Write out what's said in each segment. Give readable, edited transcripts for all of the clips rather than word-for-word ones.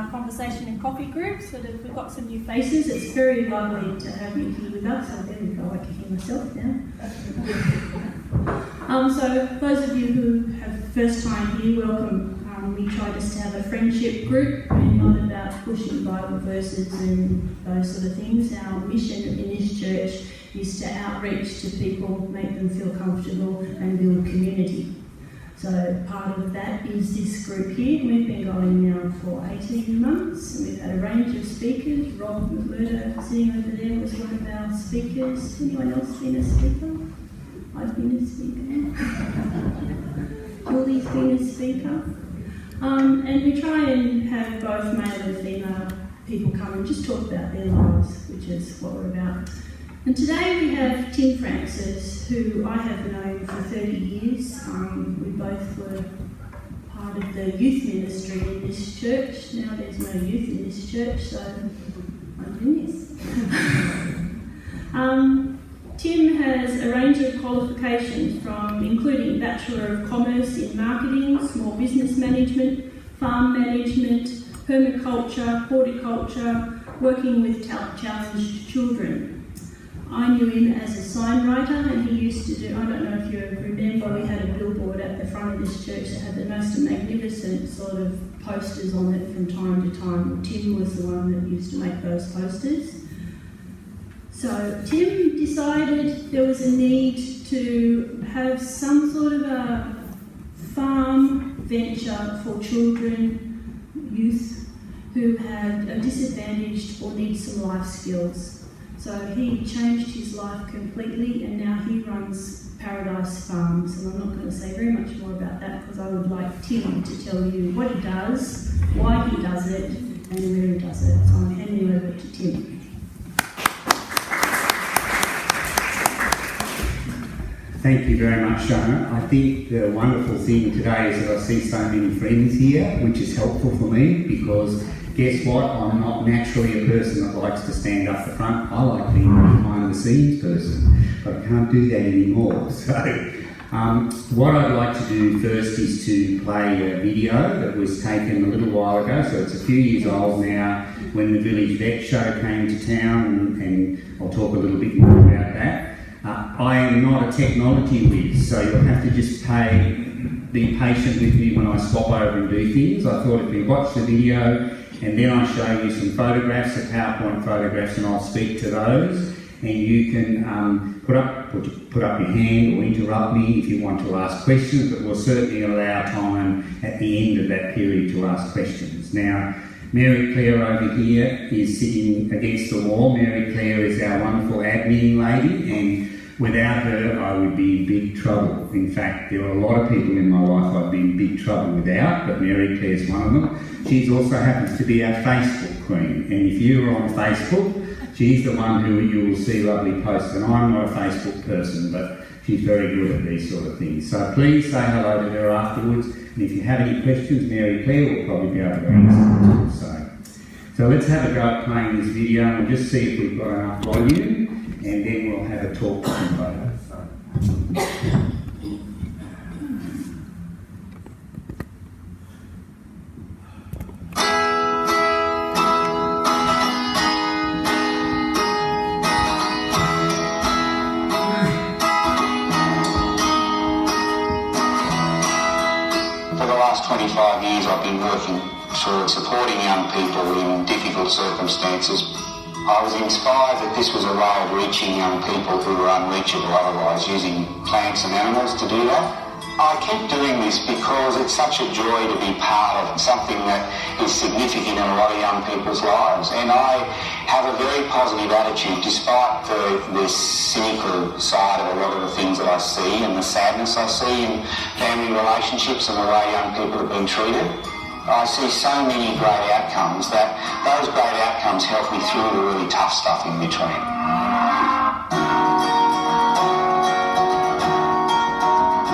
conversation and coffee group. So that we've got some new faces. It's very lovely to have you here with us. Oh, there we go, I can hear myself now. So those of you who have first time here, welcome. We try just to have a friendship group and not about pushing Bible verses and those sort of things. Our mission in this church is to outreach to people, make them feel comfortable and build community. So part of that is this group here. We've been going now for 18 months. We've had a range of speakers. Rob McMurdo sitting over there was one of our speakers. Anyone else been a speaker? I've been a speaker. Julie's been a speaker. And we try and have both male and female people come and just talk about their lives, which is what we're about. And today we have Tim Francis, who I have known for 30 years. We both were part of the youth ministry in this church. Now there's no youth in this church, so I'm doing this. Tim has a range of qualifications from including Bachelor of Commerce in Marketing, Small Business Management, Farm Management, Permaculture, Horticulture, working with challenged children. I knew him as a sign writer, and he used to do, I don't know if you remember, we had a billboard at the front of this church that had the most magnificent sort of posters on it from time to time. Tim was the one that used to make those posters. So Tim decided there was a need to have some sort of a farm venture for children, youth who are disadvantaged or need some life skills. So he changed his life completely, and now he runs Paradise Farms. And I'm not going to say very much more about that because I would like Tim to tell you what he does, why he does it, and where he does it. So I'm handing over to Tim. Thank you very much, Shona. I think the wonderful thing today is that I see so many friends here, which is helpful for me because guess what? I'm not naturally a person that likes to stand up the front. I like being a behind the scenes person, but I can't do that anymore. So what I'd like to do first is to play a video that was taken a little while ago, so it's a few years old now, when the Village Vet Show came to town, and I'll talk a little bit more about that. I am not a technology whiz, so you'll have to just be patient with me when I swap over and do things. I thought if we watch the video and then I show you some photographs, the PowerPoint photographs, and I'll speak to those, and you can put up your hand or interrupt me if you want to ask questions, but we'll certainly allow time at the end of that period to ask questions. Now, Mary Claire over here is sitting against the wall. Mary Claire is our wonderful admin lady, and without her I would be in big trouble. In fact, there are a lot of people in my life I'd be in big trouble without, but Mary Claire's one of them. She also happens to be our Facebook queen, and if you are on Facebook, she's the one who you will see lovely posts, and I'm not a Facebook person, but she's very good at these sort of things. So please say hello to her afterwards, and if you have any questions, Mary Claire will probably be able to answer them too. So let's have a go at playing this video and we'll just see if we've got enough volume, and then we'll have a talk to them later. For the last 25 years I've been working through supporting young people in difficult circumstances. I was inspired that this was a way of reaching young people who were unreachable otherwise, using plants and animals to do that. I keep doing this because it's such a joy to be part of something that is significant in a lot of young people's lives, and I have a very positive attitude despite the cynical side of a lot of the things that I see and the sadness I see in family relationships and the way young people have been treated. I see so many great outcomes that those great outcomes help me through the really tough stuff in between.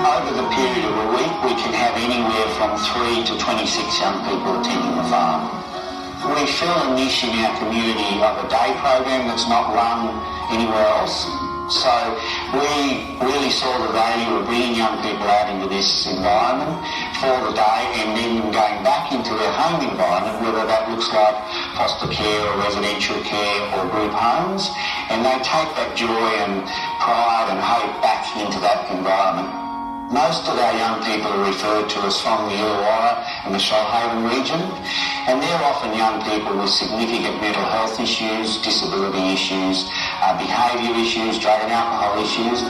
Over the period of a week, we can have anywhere from 3 to 26 young people attending the farm. We fill a niche in our community of a day program that's not run anywhere else. So We really saw the value of bringing young people out into this environment for the day and then going back into their home environment, whether that looks like foster care or residential care or group homes, and they take that joy and pride and hope back into that environment. Most of our young people are referred to as from the Illawarra and the Shoalhaven region, and they're often young people with significant mental health issues, disability issues, behaviour issues, drug and alcohol issues.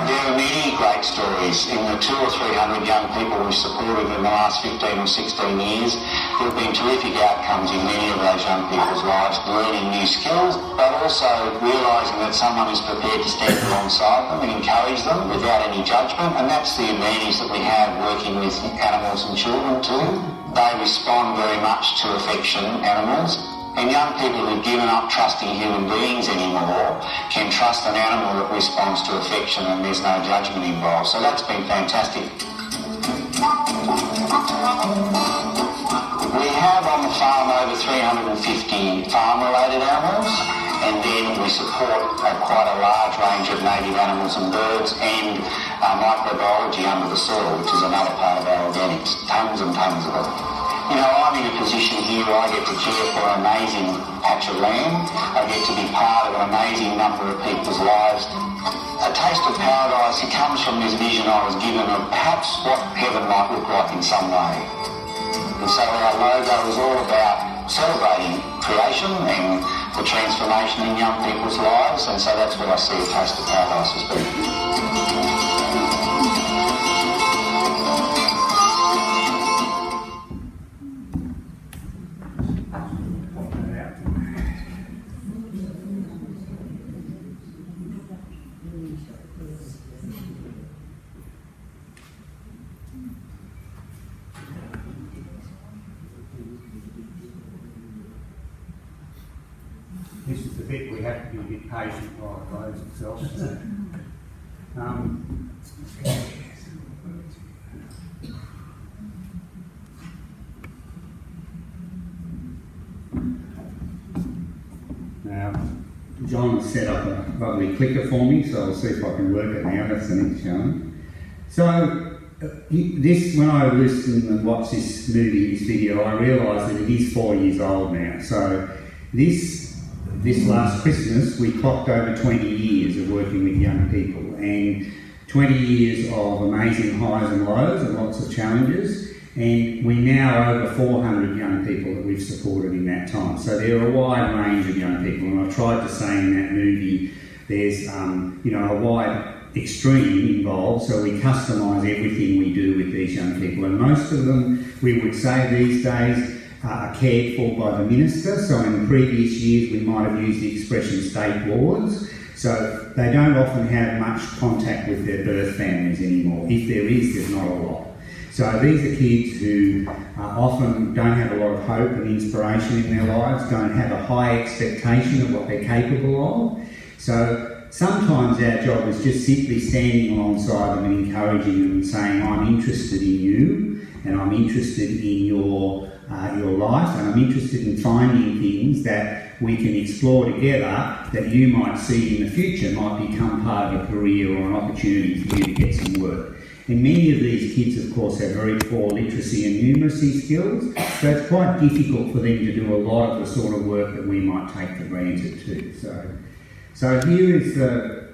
There are many great stories in the 200 or 300 young people we've supported in the last 15 or 16 years. There have been terrific outcomes in many of those young people's lives, learning new skills, but also realising that someone is prepared to stand alongside them and encourage them without any judgment, and that's the advantage that we have working with animals and children too. They respond very much to affection, animals. And young people who've given up trusting human beings anymore can trust an animal that responds to affection and there's no judgment involved. So that's been fantastic. We have on the farm over 350 farm-related animals, and then we support quite a large range of native animals and birds and microbiology under the soil, which is another part of our organics. Tons and tons of it. You know, I'm in a position here where I get to care for an amazing patch of land. I get to be part of an amazing number of people's lives. A taste of paradise, it comes from this vision I was given of perhaps what heaven might look like in some way. And so our logo is all about celebrating creation and the transformation in young people's lives, and so that's what I see a taste of paradise as being. This is the bit we have to be a bit patient while it loads itself. Now, John has set up a lovely clicker for me, so I'll see if I can work it now. That's the next challenge. So, when I listened and watched this video, I realised that it is 4 years old now. So, this last Christmas, we clocked over 20 years of working with young people, and 20 years of amazing highs and lows and lots of challenges, and we're now over 400 young people that we've supported in that time. So there are a wide range of young people, and I tried to say in that movie, there's a wide extreme involved, so we customise everything we do with these young people, and most of them, we would say these days, are cared for by the minister. So in the previous years we might have used the expression state wards, so they don't often have much contact with their birth families anymore. If there is, there's not a lot. So these are kids who often don't have a lot of hope and inspiration in their lives, don't have a high expectation of what they're capable of. So sometimes our job is just simply standing alongside them and encouraging them and saying, I'm interested in you, and I'm interested in your life, and I'm interested in finding things that we can explore together that you might see in the future might become part of a career or an opportunity for you to get some work. And many of these kids, of course, have very poor literacy and numeracy skills, so it's quite difficult for them to do a lot of the sort of work that we might take for granted too. So here is the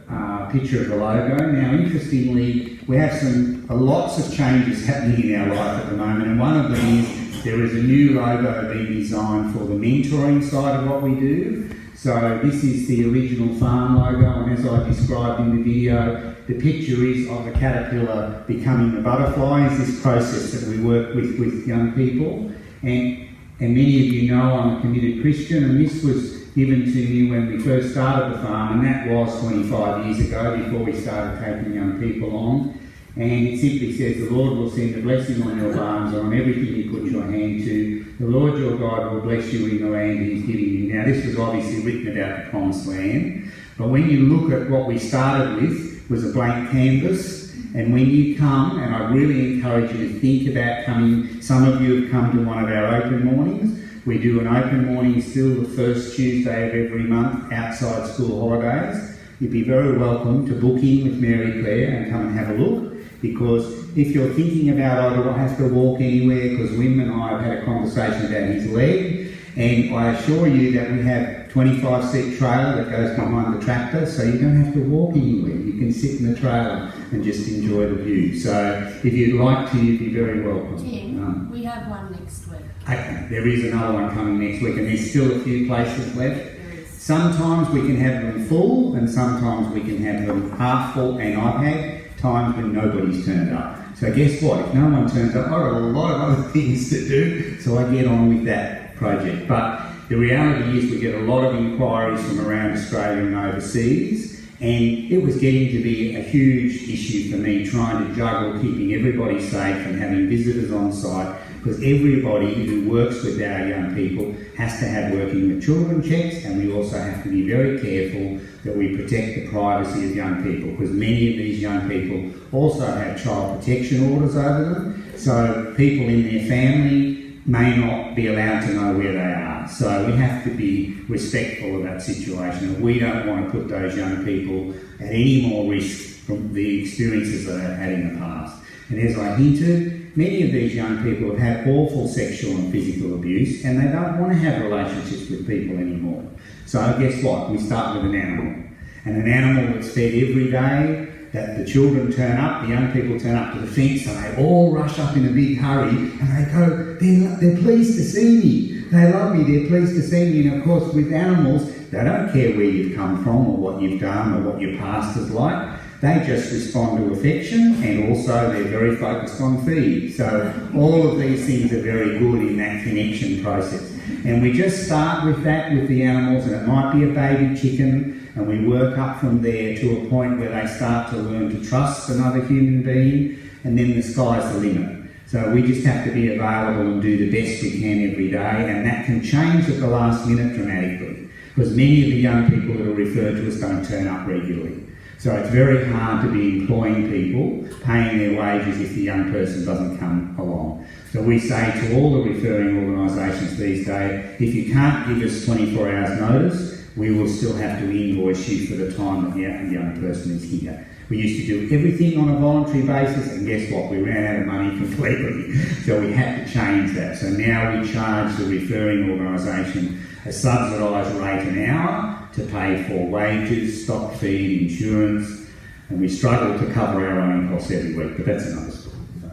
picture of the logo. Now, interestingly, we have lots of changes happening in our life at the moment, and one of them is there is a new logo being designed for the mentoring side of what we do. So this is the original farm logo, and as I described in the video, the picture is of the caterpillar becoming a butterfly. Is this process that we work with young people. And many of you know I'm a committed Christian, and this was given to me when we first started the farm, and that was 25 years ago, before we started taking young people on. And it simply says, the Lord will send a blessing on your barns and on everything you put your hand to. The Lord your God will bless you in the land He's giving you. Now, this was obviously written about the promised land, but when you look at what we started with, was a blank canvas. And when you come, and I really encourage you to think about coming, some of you have come to one of our open mornings, We do an open morning still the first Tuesday of every month outside school holidays. You'd be very welcome to book in with Mary Claire and come and have a look, because if you're thinking about, oh, do I have to walk anywhere, because Wim and I have had a conversation about his leg, and I assure you that we have 25-seat trailer that goes behind the tractor, so you don't have to walk anywhere. You can sit in the trailer and just enjoy the view. So if you'd like to, you'd be very welcome. Tim, we have one next week. Okay, there is another one coming next week, and there's still a few places left. Sometimes we can have them full, and sometimes we can have them half full, and I've had times when nobody's turned up. So guess what? If no one turns up, I've got a lot of other things to do, so I get on with that project. But the reality is we get a lot of inquiries from around Australia and overseas, and it was getting to be a huge issue for me trying to juggle keeping everybody safe and having visitors on site, because everybody who works with our young people has to have working with children checks, and we also have to be very careful that we protect the privacy of young people, because many of these young people also have child protection orders over them, so people in their family may not be allowed to know where they are. So we have to be respectful of that situation, and we don't want to put those young people at any more risk from the experiences that they've had in the past. And as I hinted, many of these young people have had awful sexual and physical abuse, and they don't want to have relationships with people anymore. So guess what? We start with an animal. And an animal that's fed every day, that the children turn up, the young people turn up to the fence, and they all rush up in a big hurry, and they go, they're pleased to see me. They love me, they're pleased to see me. And of course, with animals, they don't care where you've come from or what you've done or what your past is like. They just respond to affection, and also they're very focused on feed. So all of these things are very good in that connection process. And we just start with that with the animals, and it might be a baby chicken, and we work up from there to a point where they start to learn to trust another human being, and then the sky's the limit. So we just have to be available and do the best we can every day, and that can change at the last minute dramatically, because many of the young people that are referred to us don't turn up regularly. So it's very hard to be employing people, paying their wages if the young person doesn't come along. So we say to all the referring organisations these days, if you can't give us 24 hours notice, we will still have to invoice you for the time that the young person is here. We used to do everything on a voluntary basis, and guess what? We ran out of money completely. So we had to change that. So now we charge the referring organisation a subsidised rate an hour to pay for wages, stock feed, insurance, and we struggle to cover our own costs every week, but that's another story. So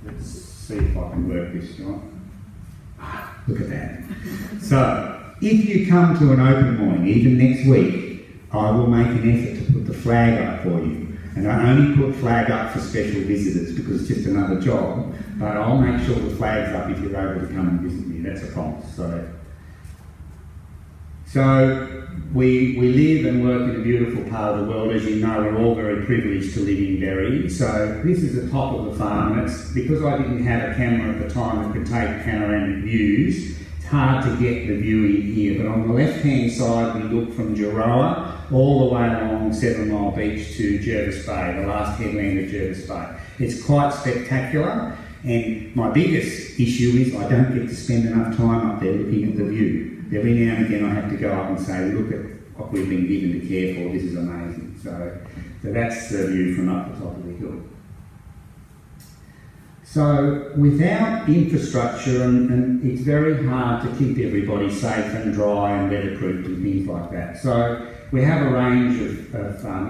let's see if I can work this, John. Look at that. So if you come to an open morning, even next week, I will make an effort to put the flag up for you. And I only put flag up for special visitors because it's just another job, but I'll make sure the flag's up if you're able to come and visit me. That's a promise. So we live and work in a beautiful part of the world. As you know, we're all very privileged to live in Berry. So this is the top of the farm, and it's because I didn't have a camera at the time that could take panoramic views. It's hard to get the view in here, but on the left-hand side we look from Geroa all the way along 7 Mile Beach to Jervis Bay, the last headland of Jervis Bay. It's quite spectacular, and my biggest issue is I don't get to spend enough time up there looking at the view. Every now and again I have to go up and say, look at what we've been given to care for, this is amazing. So that's the view from up the top of the hill. So without infrastructure, and it's very hard to keep everybody safe and dry and weatherproof and things like that. So we have a range of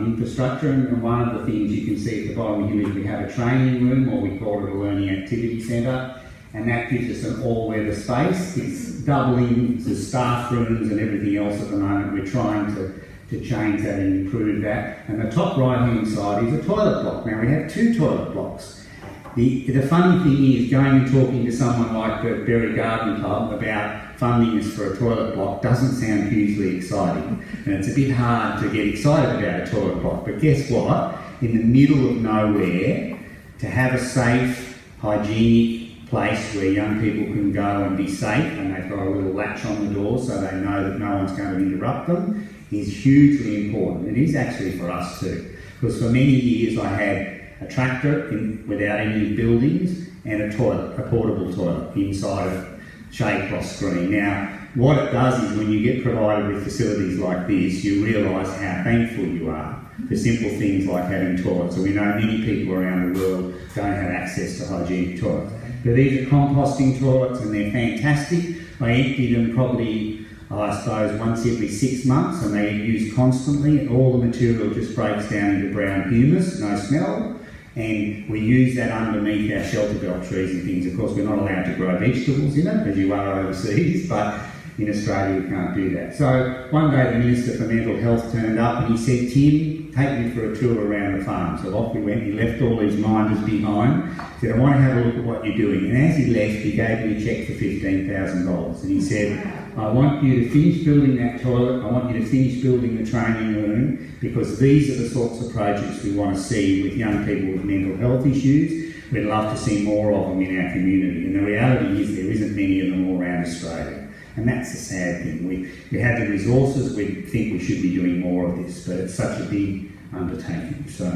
infrastructure, and one of the things you can see at the bottom here is we have a training room, or we call it a learning activity centre, and that gives us an all-weather space. It's doubling the staff rooms and everything else at the moment. We're trying to change that and improve that. And the top right-hand side is a toilet block. Now we have 2 toilet blocks. The funny thing is, going and talking to someone like the Berry Garden Club about funding us for a toilet block doesn't sound hugely exciting, and it's a bit hard to get excited about a toilet block. But guess what? In the middle of nowhere, to have a safe, hygienic place where young people can go and be safe, and they've got a little latch on the door so they know that no one's going to interrupt them, is hugely important. It is actually for us too, because for many years I had a tractor without any buildings and a toilet, a portable toilet inside of shade cloth screen. Now, what it does is when you get provided with facilities like this, you realise how thankful you are for simple things like having toilets. So we know many people around the world don't have access to hygienic toilets. But these are composting toilets and they're fantastic. I empty them probably, I suppose, once every 6 months, and they get used constantly. All the material just breaks down into brown humus, no smell. And we use that underneath our shelter belt trees and things. Of course, we're not allowed to grow vegetables in it, as you are overseas, but in Australia we can't do that. So one day the Minister for Mental Health turned up and he said, "Tim, take me for a tour around the farm." So off we went. He left all these minders behind. He said, "I want to have a look at what you're doing." And as he left, he gave me a cheque for $15,000. And he said, "I want you to finish building that toilet. I want you to finish building the training room, because these are the sorts of projects we want to see with young people with mental health issues. We'd love to see more of them in our community." And the reality is there isn't many of them all around Australia. And that's the sad thing. We have the resources, we think we should be doing more of this, but it's such a big undertaking. So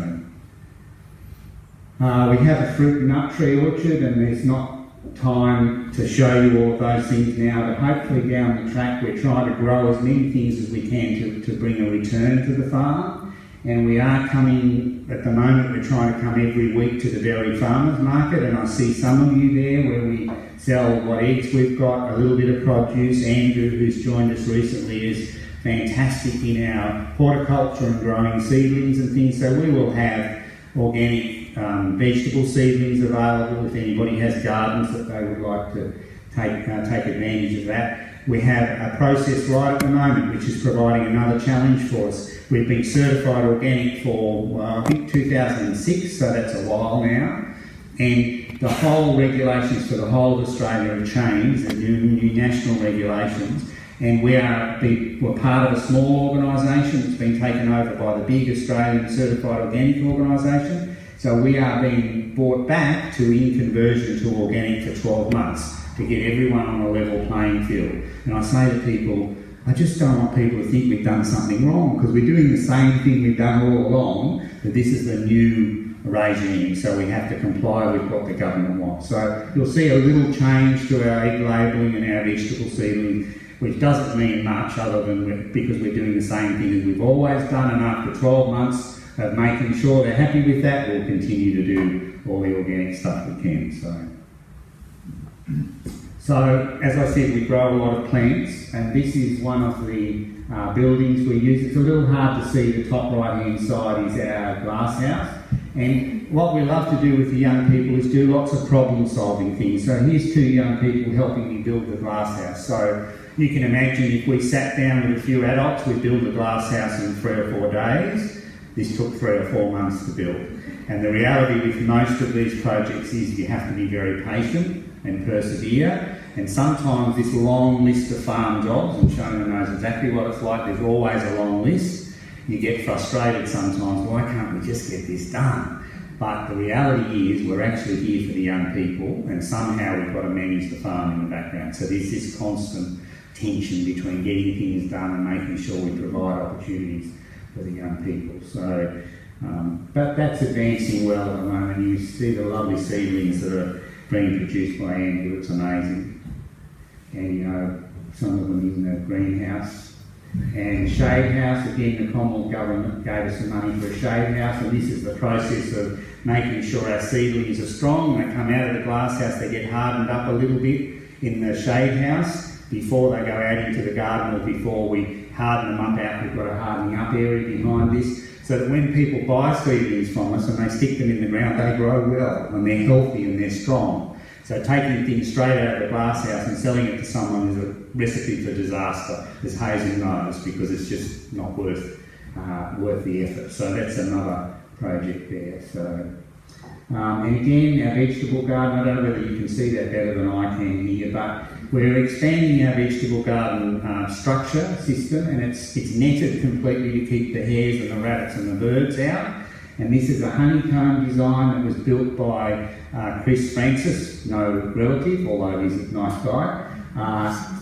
we have a fruit and nut tree orchard, and there's not time to show you all of those things now, but hopefully down the track we're trying to grow as many things as we can to bring a return to the farm. And we are coming, at the moment we're trying to come every week to the Dairy Farmers Market, and I see some of you there where we sell what eggs we've got, a little bit of produce. Andrew, who's joined us recently, is fantastic in our horticulture and growing seedlings and things, so we will have organic vegetable seedlings available if anybody has gardens that they would like to take advantage of that. We have a process right at the moment which is providing another challenge for us. We've been certified organic for, I think, 2006, so that's a while now. And the whole regulations for the whole of Australia have changed, the new national regulations. And we're part of a small organisation that's been taken over by the big Australian Certified Organic organisation. So we are being brought back to in conversion to organic for 12 months to get everyone on a level playing field. And I say to people, I just don't want people to think we've done something wrong, because we're doing the same thing we've done all along, but this is the new regime, so we have to comply with what the government wants. So you'll see a little change to our egg labelling and our vegetable seedling, which doesn't mean much other than because we're doing the same thing as we've always done, and after 12 months of making sure they're happy with that, we'll continue to do all the organic stuff we can. So, as I said, we grow a lot of plants, and this is one of the buildings we use. It's a little hard to see, the top right-hand side is our glass house. And what we love to do with the young people is do lots of problem-solving things. So here's 2 young people helping me build the glass house. So you can imagine if we sat down with a few adults, we'd build the glass house in 3 or 4 days. This took 3 or 4 months to build. And the reality with most of these projects is you have to be very patient and persevere. And sometimes this long list of farm jobs, and Shona knows exactly what it's like, there's always a long list. You get frustrated sometimes, why can't we just get this done? But the reality is we're actually here for the young people, and somehow we've got to manage the farm in the background. So there's this constant tension between getting things done and making sure we provide opportunities for the young people. So, but that's advancing well at the moment. You see the lovely seedlings that are being produced by Andrew, it's amazing. And you know, some of them in the greenhouse. And shade house, again, the Commonwealth Government gave us some money for a shade house, and this is the process of making sure our seedlings are strong. When they come out of the glass house, they get hardened up a little bit in the shade house before they go out into the garden, or before we harden them up out. We've got a hardening up area behind this, so that when people buy seedlings from us and they stick them in the ground, they grow well and they're healthy and they're strong. So taking things straight out of the glass house and selling it to someone is a recipe for disaster, as Hazel knows, because it's just not worth the effort. So that's another project there. So, and again, our vegetable garden, I don't know whether you can see that better than I can here, but we're expanding our vegetable garden structure system, and it's netted completely to keep the hares and the rabbits and the birds out. And this is a honeycomb design that was built by Chris Francis, no relative, although he's a nice guy,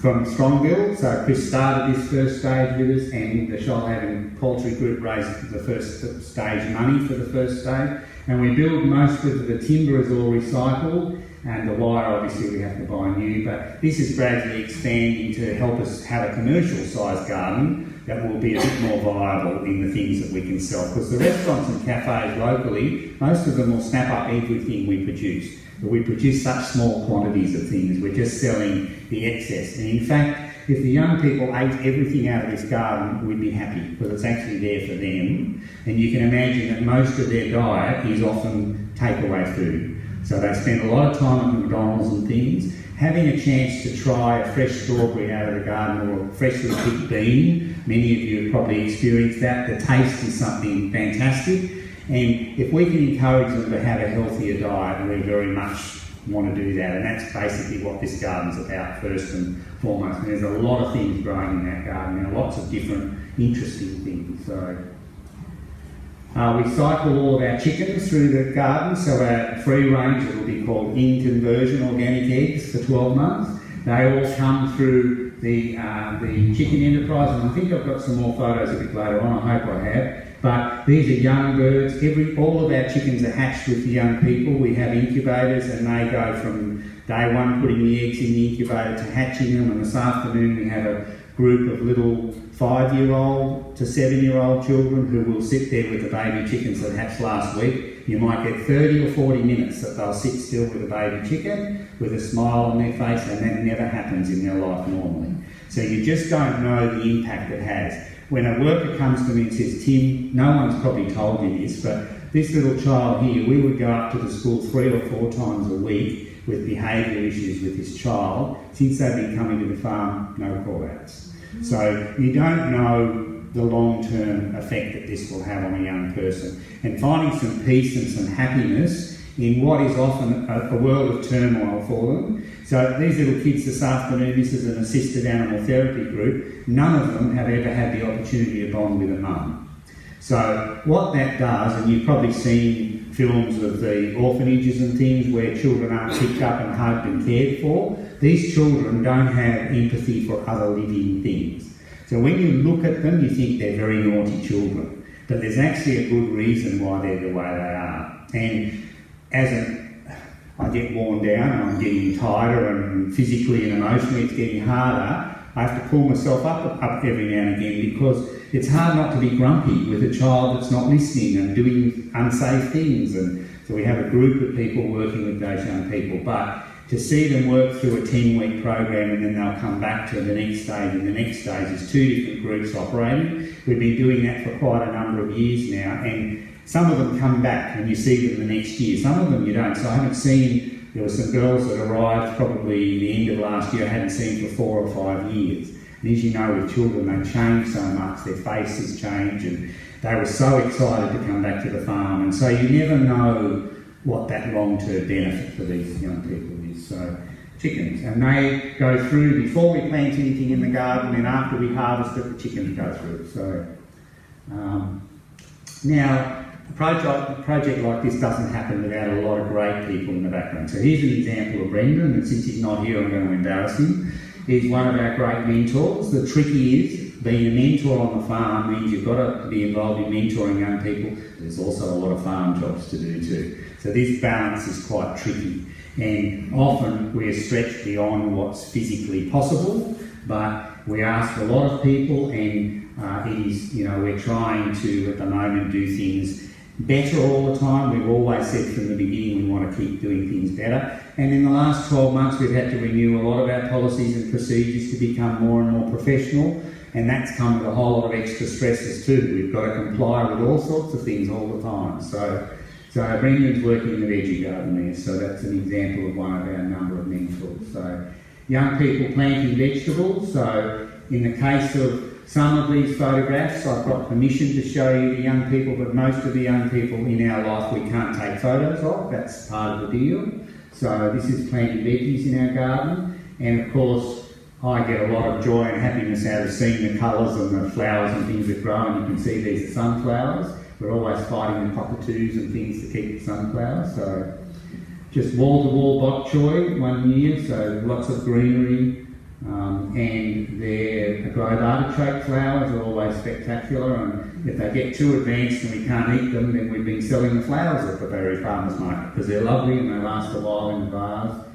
from Strongville. So Chris started this first stage with us, and the Shoalhaven Poultry Group raised the first stage money for the first stage. And we build most of the timber is all recycled. and the wire obviously we have to buy new, but this is gradually expanding to help us have a commercial sized garden that will be a bit more viable in the things that we can sell. Because the restaurants and cafes locally, most of them will snap up everything we produce. But we produce such small quantities of things, we're just selling the excess. And in fact, if the young people ate everything out of this garden, we'd be happy, because it's actually there for them. And you can imagine that most of their diet is often takeaway food. So they spend a lot of time at McDonald's and things. Having a chance to try a fresh strawberry out of the garden or a freshly picked bean, many of you have probably experienced that. The taste is something fantastic. And if we can encourage them to have a healthier diet, we very much want to do that. And that's basically what this garden's about first and foremost. And there's a lot of things growing in that garden. There are lots of different interesting things. So we cycle all of our chickens through the garden, so our free range, it will be called in conversion organic eggs for 12 months. They all come through the chicken enterprise, and I think I've got some more photos a bit later on, I hope I have. But these are young birds. All of our chickens are hatched with the young people. We have incubators, and they go from day one putting the eggs in the incubator to hatching them, and this afternoon we have a group of little 5-year-old to 7-year-old children who will sit there with the baby chickens that hatched last week. You might get 30 or 40 minutes that they'll sit still with a baby chicken with a smile on their face, and that never happens in their life normally. So you just don't know the impact it has. When a worker comes to me and says, Tim, no one's probably told you this, but this little child here, we would go up to the school 3 or 4 times a week with behaviour issues with this child. Since they've been coming to the farm, no call-outs. So you don't know the long-term effect that this will have on a young person. And finding some peace and some happiness in what is often a world of turmoil for them. So these little kids this afternoon, this is an assisted animal therapy group, none of them have ever had the opportunity to bond with a mum. So what that does, and you've probably seen films of the orphanages and things where children aren't picked up and hugged and cared for, these children don't have empathy for other living things. So when you look at them, you think they're very naughty children, but there's actually a good reason why they're the way they are. And I get worn down and I'm getting tighter, and physically and emotionally it's getting harder, I have to pull myself up every now and again, because it's hard not to be grumpy with a child that's not listening and doing unsafe things. And so we have a group of people working with those young people, but to see them work through a 10-week program and then they'll come back to the next stage, and the next stage is 2 different groups operating. We've been doing that for quite a number of years now, and some of them come back and you see them the next year. Some of them you don't. So I haven't seen. There were some girls that arrived probably the end of last year I hadn't seen for 4 or 5 years. And as you know, with children, they change so much, their faces change, and they were so excited to come back to the farm. And so you never know what that long-term benefit for these young people is. So chickens, and they go through before we plant anything in the garden, and after we harvest it, the chickens go through. So now, a project like this doesn't happen without a lot of great people in the background. So here's an example of Brendan, and since he's not here, I'm going to embarrass him. He's one of our great mentors. The trick is, being a mentor on the farm means you've got to be involved in mentoring young people. There's also a lot of farm jobs to do too. So this balance is quite tricky, and often we're stretched beyond what's physically possible, but we ask a lot of people, and it is, we're trying to, at the moment, do things better all the time. We've always said from the beginning we want to keep doing things better. And in the last 12 months we've had to renew a lot of our policies and procedures to become more and more professional, and that's come with a whole lot of extra stresses too. We've got to comply with all sorts of things all the time. So Brendan's working in the veggie garden there, so that's an example of one of our number of mentors. So young people planting vegetables. So in the case of some of these photographs, I've got permission to show you the young people, but most of the young people in our life we can't take photos of. That's part of the deal. So this is planting veggies in our garden, and of course I get a lot of joy and happiness out of seeing the colours and the flowers and things that grow, and you can see these are sunflowers. We're always fighting the cockatoos and things to keep the sunflowers. So just wall-to-wall bok choy one year, so lots of greenery. And their Globe artichoke flowers are always spectacular, and if they get too advanced and we can't eat them, then we've been selling the flowers at the Berry Farmers Market because they're lovely and they last a while in the vase.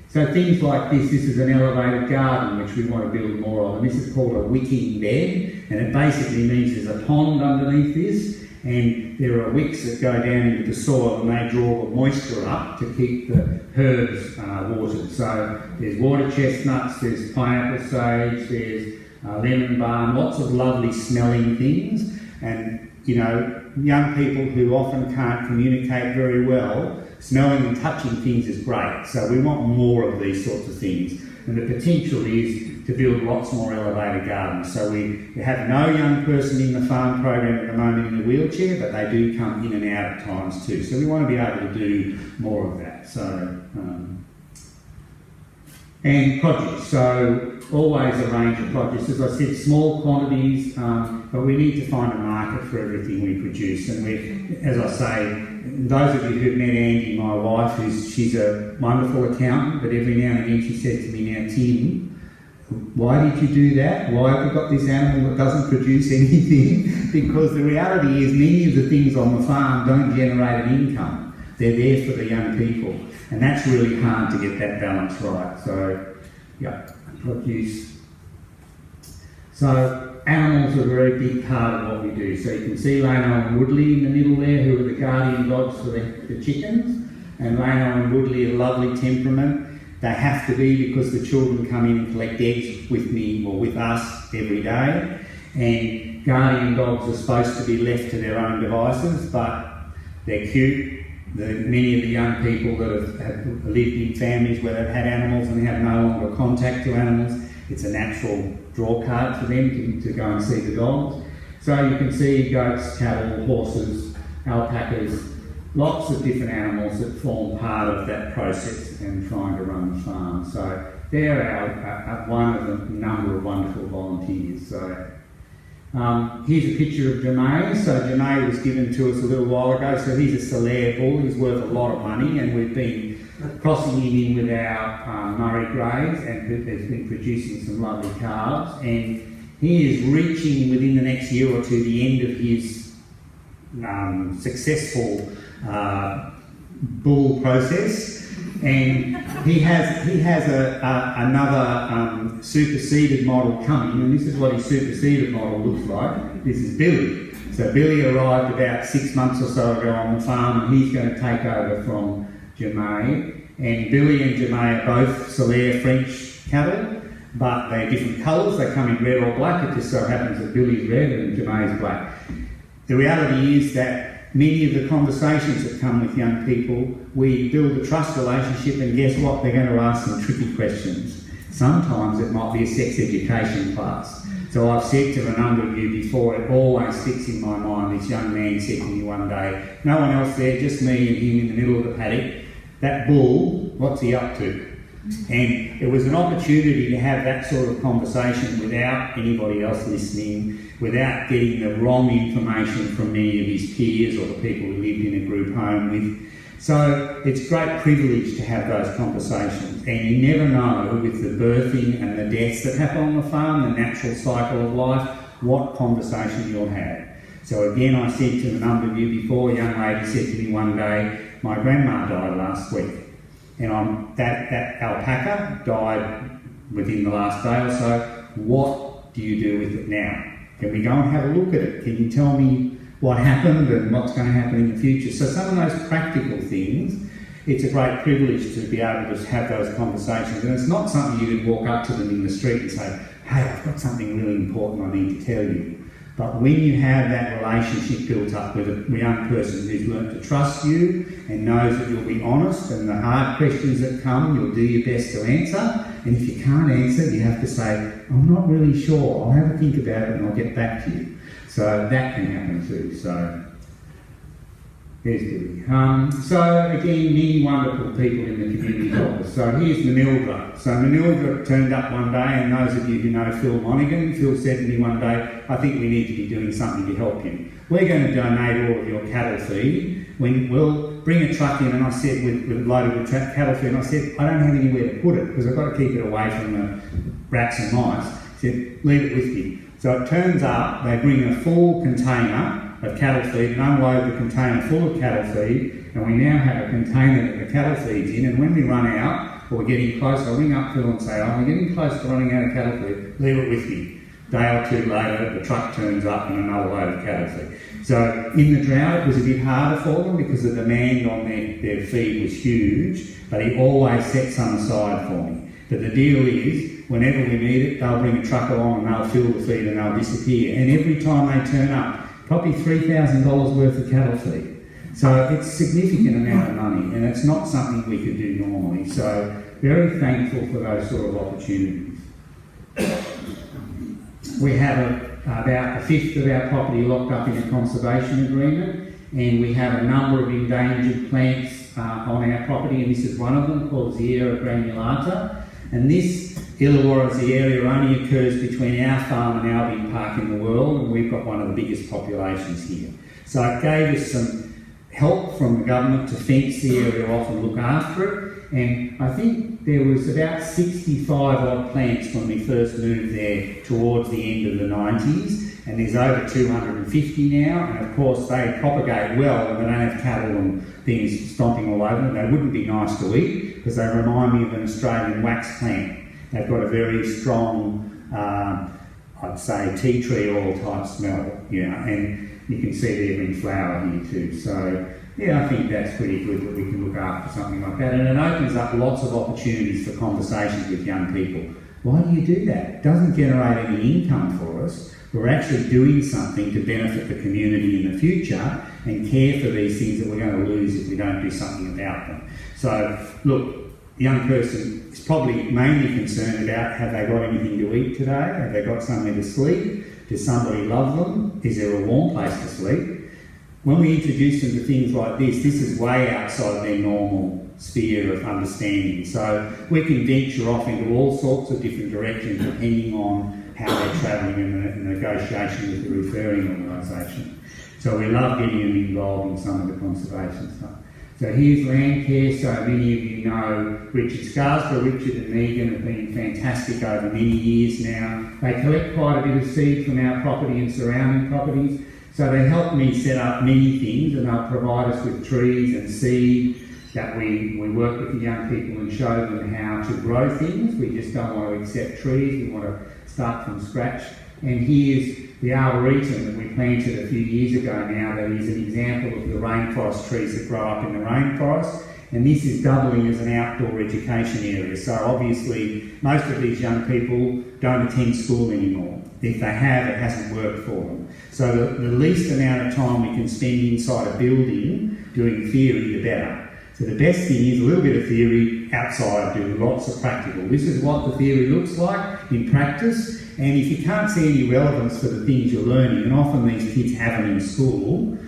So things like this is an elevated garden which we want to build more of, and this is called a wicking bed, and it basically means there's a pond underneath this, and there are wicks that go down into the soil and they draw the moisture up to keep the herbs watered. So there's water chestnuts, there's pineapple sage, there's lemon balm, lots of lovely smelling things. And, you know, young people who often can't communicate very well, smelling and touching things is great. So we want more of these sorts of things. And the potential is to build lots more elevated gardens. So we have no young person in the farm program at the moment in a wheelchair, but they do come in and out at times too. So we want to be able to do more of that. So, and produce. So always a range of produce. As I said, small quantities, but we need to find a market for everything we produce. And we, as I say, those of you who've met Andy, my wife, she's a wonderful accountant, but every now and again she said to me, "Now Tim, why did you do that? Why have we got this animal that doesn't produce anything?" Because the reality is many of the things on the farm don't generate an income. They're there for the young people. And that's really hard to get that balance right. So, yeah, produce. So, animals are a very big part of what we do. So you can see Lano and Woodley in the middle there, who are the guardian dogs for the chickens. And Lano and Woodley are lovely temperament. They have to be because the children come in and collect eggs with me or with us every day. And guardian dogs are supposed to be left to their own devices, but they're cute. Many of the young people that have lived in families where they've had animals and have no longer contact to animals, it's a natural draw card for them to go and see the dogs. So you can see goats, cattle, horses, alpacas, lots of different animals that form part of that process and trying to run the farm. So they're one of the number of wonderful volunteers. So here's a picture of Janae. So Janae was given to us a little while ago. So he's a Solaire bull. He's worth a lot of money, and we've been crossing him in with our Murray Greys, and there's been producing some lovely calves. And he is reaching within the next year or two the end of his successful bull process. And he has another superseded model coming, and this is what his superseded model looks like. This is Billy. So Billy arrived about 6 months or so ago on the farm, and he's going to take over from Jemaie. And Billy and Jemaie are both Solaire French cattle, but they're different colours. They come in red or black. It just so happens that Billy's red and Jemaie's black. The reality is that many of the conversations that come with young people, we build a trust relationship, and guess what? They're going to ask some tricky questions. Sometimes it might be a sex education class. So I've said to a number of you before, it always sticks in my mind. This young man said to me one day, no one else there, just me and him in the middle of the paddock, that bull, what's he up to? And it was an opportunity to have that sort of conversation without anybody else listening, without getting the wrong information from many of his peers or the people he lived in a group home with. So it's a great privilege to have those conversations, and you never know with the birthing and the deaths that happen on the farm, the natural cycle of life, what conversation you'll have. So again, I said to a number of you before, a young lady said to me one day, my grandma died last week. And that alpaca died within the last day or so. What do you do with it now? Can we go and have a look at it? Can you tell me what happened and what's going to happen in the future? So some of those practical things, it's a great privilege to be able to have those conversations. And it's not something you can walk up to them in the street and say, hey, I've got something really important I need to tell you. But when you have that relationship built up with a young person who's learnt to trust you and knows that you'll be honest, and the hard questions that come, you'll do your best to answer. And if you can't answer, you have to say, I'm not really sure. I'll have a think about it and I'll get back to you. So that can happen too. So there's Billy. So again, many wonderful people in the community help us. So here's Manildra. So Manildra turned up one day, and those of you who know Phil Monaghan, Phil said to me one day, I think we need to be doing something to help you. We're going to donate all of your cattle feed. We'll bring a truck in, and I said, loaded with cattle feed, and I said, I don't have anywhere to put it because I've got to keep it away from the rats and mice. He said, leave it with me. So it turns up, they bring a full container of cattle feed and unload the container full of cattle feed, and we now have a container that the cattle feed's in, and when we run out, or we're getting close, I'll ring up Phil and say, oh, I'm getting close to running out of cattle feed, leave it with me. Day or two later, the truck turns up and another load of cattle feed. So in the drought, it was a bit harder for them because the demand on their feed was huge, but he always set some aside for me. But the deal is, whenever we need it, they'll bring a truck along and they'll fill the feed and they'll disappear. And every time they turn up, probably $3,000 worth of cattle feed. So it's a significant amount of money, and it's not something we could do normally. So very thankful for those sort of opportunities. We have about a fifth of our property locked up in a conservation agreement, and we have a number of endangered plants on our property, and this is one of them called Sierra granulata. And this Illawarra area only occurs between our farm and Albion Park in the world, and we've got one of the biggest populations here. So it gave us some help from the government to fence the area off and look after it. And I think there was about 65 odd plants when we first moved there towards the end of the 90s, and there's over 250 now, and of course they propagate well and they don't have cattle and things stomping all over them. They wouldn't be nice to eat because they remind me of an Australian wax plant. They've got a very strong, I'd say, tea tree oil type smell, you know, and you can see they're in flower here too. So yeah, I think that's pretty good that we can look after something like that, and it opens up lots of opportunities for conversations with young people. Why do you do that? It doesn't generate any income for us. We're actually doing something to benefit the community in the future and care for these things that we're going to lose if we don't do something about them. So look, the young person is probably mainly concerned about, have they got anything to eat today? Have they got somewhere to sleep? Does somebody love them? Is there a warm place to sleep? When we introduce them to things like this is way outside their normal sphere of understanding. So we can venture off into all sorts of different directions depending on how they're travelling in the negotiation with the referring organisation. So we love getting them involved in some of the conservation stuff. So here's Landcare. So many of you know Richard Scarsborough. Richard and Megan have been fantastic over many years now. They collect quite a bit of seed from our property and surrounding properties. So they help me set up many things, and they'll provide us with trees and seed that we work with the young people and show them how to grow things. We just don't want to accept trees, we want to start from scratch. And here's the arboretum that we planted a few years ago now that is an example of the rainforest trees that grow up in the rainforest. And this is doubling as an outdoor education area. So obviously most of these young people don't attend school anymore. If they have, it hasn't worked for them. So the least amount of time we can spend inside a building doing theory, the better. So the best thing is a little bit of theory outside, do lots of practical. This is what the theory looks like in practice, and if you can't see any relevance for the things you're learning, and often these kids have them in school,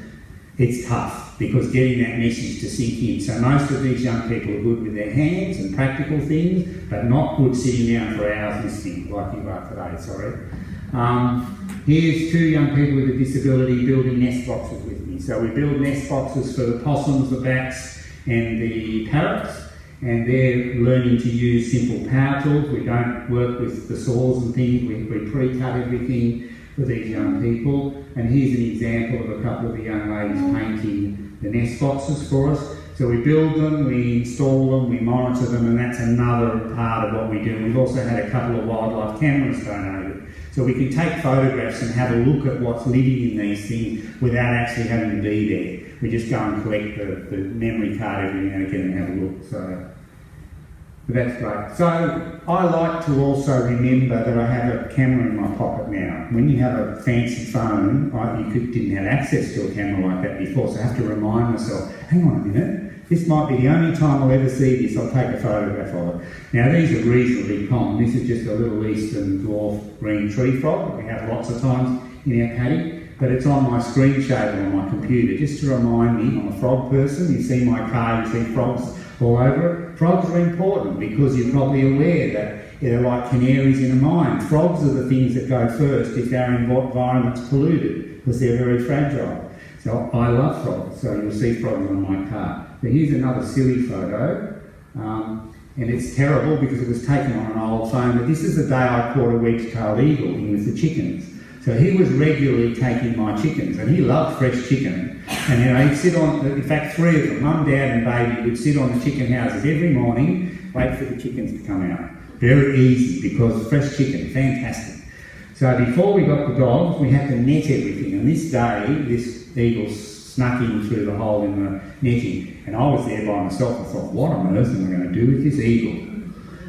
it's tough because getting that message to sink in. So most of these young people are good with their hands and practical things, but not good sitting down for hours listening, like you are today, sorry. Here's two young people with a disability building nest boxes with me. So we build nest boxes for the possums, the bats and the parrots, and they're learning to use simple power tools. We don't work with the saws and things, we pre-cut everything for these young people. And here's an example of a couple of the young ladies painting the nest boxes for us. So we build them, we install them, we monitor them, and that's another part of what we do. We've also had a couple of wildlife cameras donated. So we can take photographs and have a look at what's living in these things without actually having to be there. We just go and collect the memory card every now and again and have a look. So but that's great. So I like to also remember that I have a camera in my pocket now. When you have a fancy phone, didn't have access to a camera like that before, so I have to remind myself, hang on a minute, this might be the only time I'll ever see this, I'll take a photograph of it. Now these are reasonably common. This is just a little eastern dwarf green tree frog that we have lots of times in our paddock, but it's on my screensaver on my computer just to remind me. I'm a frog person. You see my car, you see frogs all over it. Frogs are important because you're probably aware that they're like canaries in a mine. Frogs are the things that go first if our environment's polluted because they're very fragile. So I love frogs, so you'll see frogs on my car. But here's another silly photo. And it's terrible because it was taken on an old phone, but this is the day I caught a wedge-tailed eagle in with the chickens. So he was regularly taking my chickens, and he loved fresh chicken. And he'd sit on, in fact 3 of them, mum, dad and baby, would sit on the chicken houses every morning, wait for the chickens to come out. Very easy, because fresh chicken, fantastic. So before we got the dogs, we had to net everything, and this day, this eagle snuck in through the hole in the netting, and I was there by myself. I thought, what on earth am I going to do with this eagle?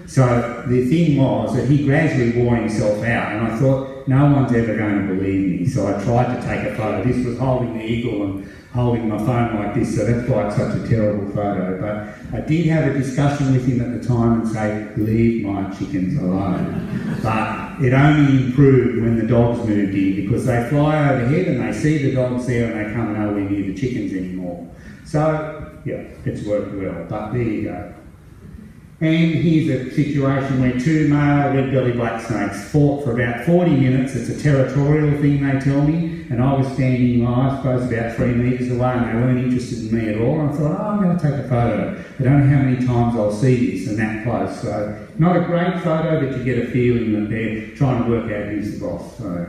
So the thing was that he gradually wore himself out, and I thought, no one's ever going to believe me. So I tried to take a photo. This was holding the eagle and holding my phone like this, so that's why it's such a terrible photo. But I did have a discussion with him at the time and say, leave my chickens alone. But it only improved when the dogs moved in, because they fly overhead and they see the dogs there and they come nowhere near the chickens anymore. So, yeah, it's worked well, but there you go. And here's a situation where 2 male red-bellied black snakes fought for about 40 minutes. It's a territorial thing, they tell me, and I was standing, I suppose, about 3 metres away, and they weren't interested in me at all. And I thought, I'm going to take a photo. I don't know how many times I'll see this and that close. So, not a great photo, but you get a feeling that they're trying to work out who's the boss. So,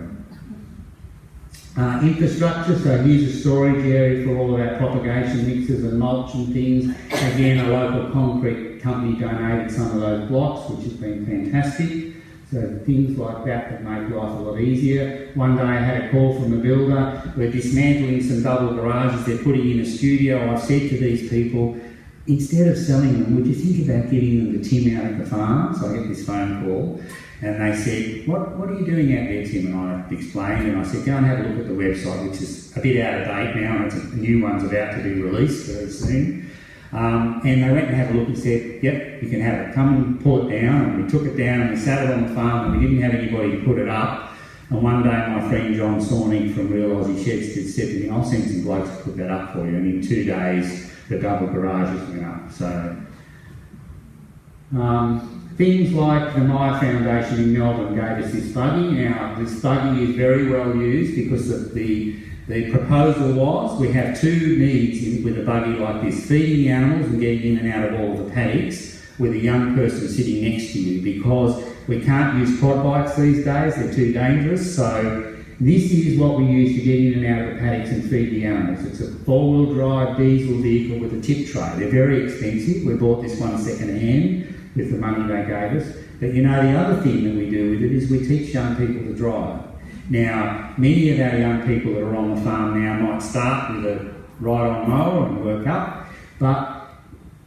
infrastructure, so here's a storage area for all of our propagation mixers and mulch and things. Again, a local concrete company donated some of those blocks, which has been fantastic. So things like that make life a lot easier. One day I had a call from a builder. We're dismantling some double garages, they're putting in a studio. I've said to these people, instead of selling them, would you think about getting them the tin out of the farm? So I get this phone call. And they said, what are you doing out there, Tim? And I explained, and I said, go and have a look at the website, which is a bit out of date now, and a new one's about to be released very soon. And they went and had a look and said, yep, you can have it. Come and pull it down. And we took it down and we sat it on the farm, and we didn't have anybody to put it up. And one day my friend John Sawney from Real Aussie Sheds said to me, I'll send some blokes to put that up for you. And in 2 days, the double garages went up. So, things like the Myer Foundation in Melbourne gave us this buggy. Now, this buggy is very well used because of the proposal was we have 2 needs with a buggy like this: feeding the animals and getting in and out of all of the paddocks with a young person sitting next to you, because we can't use quad bikes these days, they're too dangerous. So this is what we use to get in and out of the paddocks and feed the animals. It's a 4-wheel drive diesel vehicle with a tip tray. They're very expensive. We bought this one second hand with the money they gave us. But you know, the other thing that we do with it is we teach young people to drive. Now, many of our young people that are on the farm now might start with a ride-on mower and work up, but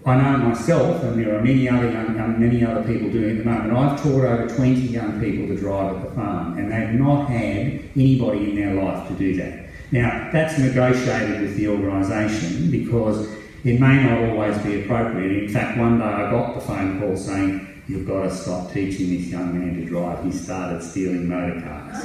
I know myself, and there are many other people doing it at the moment. I've taught over 20 young people to drive at the farm, and they've not had anybody in their life to do that. Now, that's negotiated with the organisation because it may not always be appropriate. In fact, one day I got the phone call saying, you've got to stop teaching this young man to drive. He started stealing motor cars.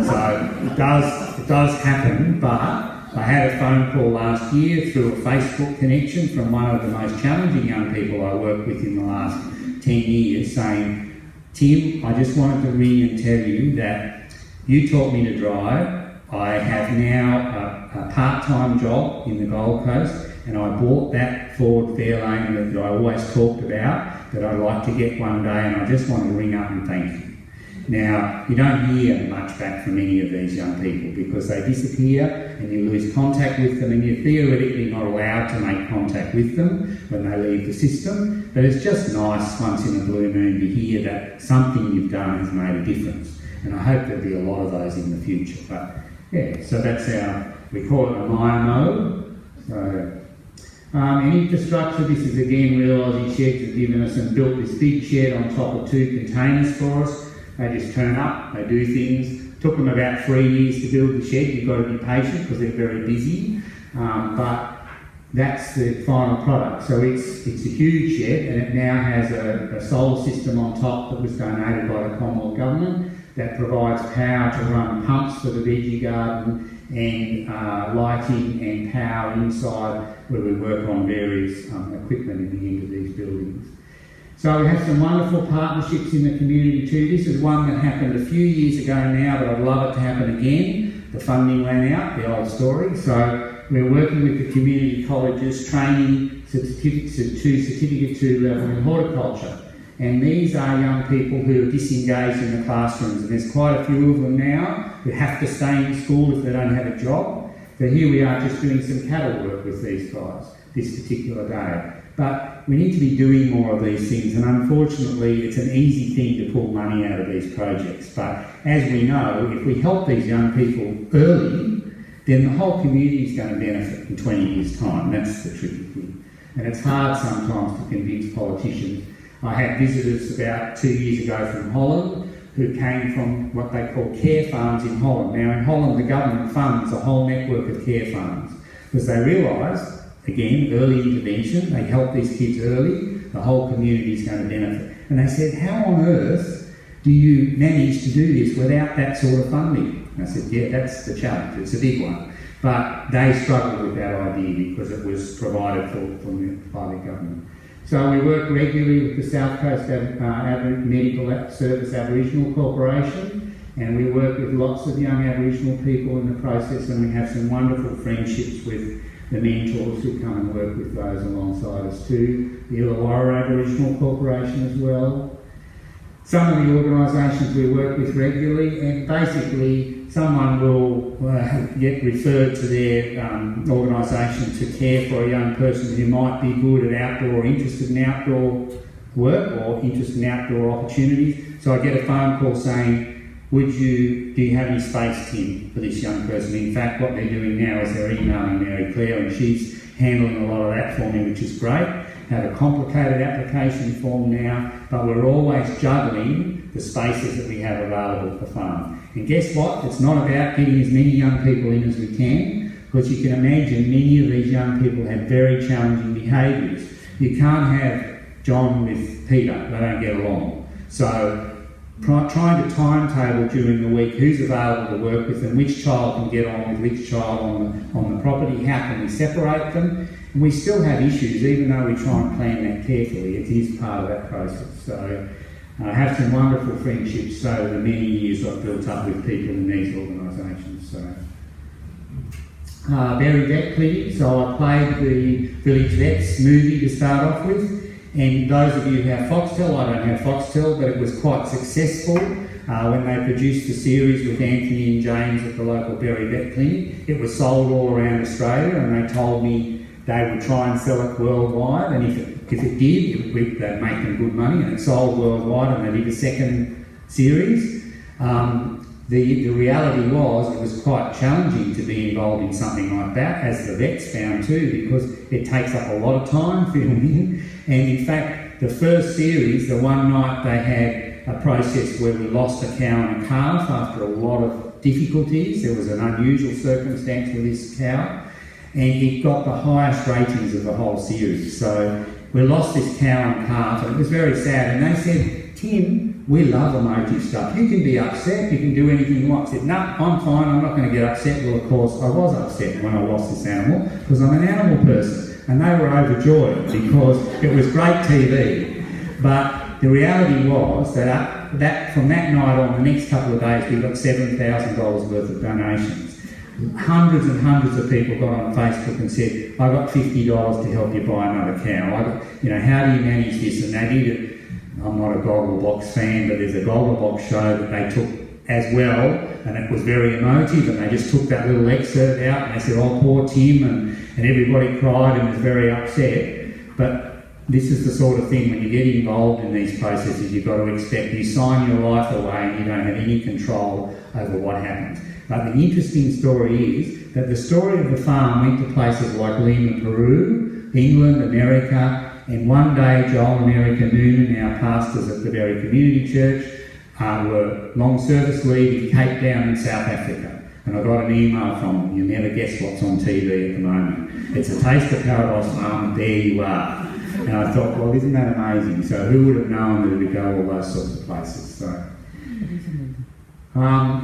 So it does happen, but I had a phone call last year through a Facebook connection from one of the most challenging young people I worked with in the last 10 years saying, Tim, I just wanted to ring and tell you that you taught me to drive. I have now a part-time job in the Gold Coast, and I bought that Ford Fairlane that I always talked about, that I'd like to get one day, and I just want to ring up and thank you. Now, you don't hear much back from any of these young people because they disappear and you lose contact with them, and you're theoretically not allowed to make contact with them when they leave the system. But it's just nice once in a blue moon to hear that something you've done has made a difference. And I hope there'll be a lot of those in the future. But yeah, so that's we call it a Myer mode. So, infrastructure, this is again Real Aussie Sheds have given us and built this big shed on top of 2 containers for us. They just turn up, they do things. Took them about 3 years to build the shed. You've got to be patient because they're very busy. But that's the final product. So it's a huge shed, and it now has a solar system on top that was donated by the Commonwealth Government that provides power to run pumps for the veggie garden and lighting and power inside where we work on various equipment in the end of these buildings. So we have some wonderful partnerships in the community too. This is one that happened a few years ago now, but I'd love it to happen again. The funding ran out, the old story. So we're working with the community colleges, training certificate 2 level in horticulture. And these are young people who are disengaged in the classrooms, and there's quite a few of them now who have to stay in school if they don't have a job. But here we are just doing some cattle work with these guys this particular day. But we need to be doing more of these things, and unfortunately it's an easy thing to pull money out of these projects. But as we know, if we help these young people early, then the whole community is going to benefit in 20 years' time. That's the tricky thing. And it's hard sometimes to convince politicians. I had visitors about 2 years ago from Holland who came from what they call care farms in Holland. Now in Holland the government funds a whole network of care farms because they realise, again, early intervention, they help these kids early, the whole community is going to benefit. And they said, how on earth do you manage to do this without that sort of funding? And I said, yeah, that's the challenge, it's a big one. But they struggled with that idea because it was provided by the government. So we work regularly with the South Coast Medical Service Aboriginal Corporation, and we work with lots of young Aboriginal people in the process, and we have some wonderful friendships with the mentors who come and work with those alongside us too. The Illawarra Aboriginal Corporation as well. Some of the organisations we work with regularly, and basically someone will get referred to their organisation to care for a young person who might be good at outdoor or interested in outdoor work or interested in outdoor opportunities. So I get a phone call saying, do you have any space, Tim, for this young person? In fact, what they're doing now is they're emailing Mary Claire, and she's handling a lot of that for me, which is great. Have a complicated application form now, but we're always juggling the spaces that we have available for fun. And guess what? It's not about getting as many young people in as we can, because you can imagine many of these young people have very challenging behaviours. You can't have John with Peter, they don't get along. So trying to timetable during the week who's available to work with and which child can get on with which child on the property, how can we separate them? And we still have issues, even though we try and plan that carefully. It is part of that process. So I have some wonderful friendships over the many years I've built up with people in these organisations. So Berry Vet Clinic, so I played the Village Vets movie to start off with. And those of you who have Foxtel, I don't have Foxtel, but it was quite successful when they produced the series with Anthony and James at the local Berry Vet Clinic. It was sold all around Australia, and they told me they would try and sell it worldwide, and if it did, they'd make them good money, and it sold worldwide, and they did a second series. The reality was it was quite challenging to be involved in something like that, as the vets found too, because it takes up a lot of time filming. And in fact, the first series, the one night they had a process where we lost a cow and a calf after a lot of difficulties. There was an unusual circumstance with this cow, and it got the highest ratings of the whole series. So we lost this cow and calf, and it was very sad. And they said, Tim, we love emotive stuff. You can be upset, you can do anything you want. I said, no, I'm fine, I'm not going to get upset. Well, of course, I was upset when I lost this animal, because I'm an animal person. And they were overjoyed because it was great TV. But the reality was that from that night on, the next couple of days, we got $7,000 worth of donations. Hundreds and hundreds of people got on Facebook and said, I got $50 to help you buy another cow. How do you manage this? And they did it. I'm not a Gogglebox fan, but there's a Gogglebox show that they took as well, and it was very emotive, and they just took that little excerpt out and they said, oh, poor Tim, and everybody cried and was very upset. But this is the sort of thing, when you get involved in these processes, you've got to expect you sign your life away and you don't have any control over what happens. But the interesting story is that the story of the farm went to places like Lima, Peru, England, America, and one day Joel and Erica Noonan, our pastors at the Berry Community Church, were long service leave in Cape Town in South Africa. And I got an email from them. You'll never guess what's on TV at the moment. It's a taste of Paradise Farm, and there you are. And I thought, well, isn't that amazing? So who would have known that it would go all those sorts of places?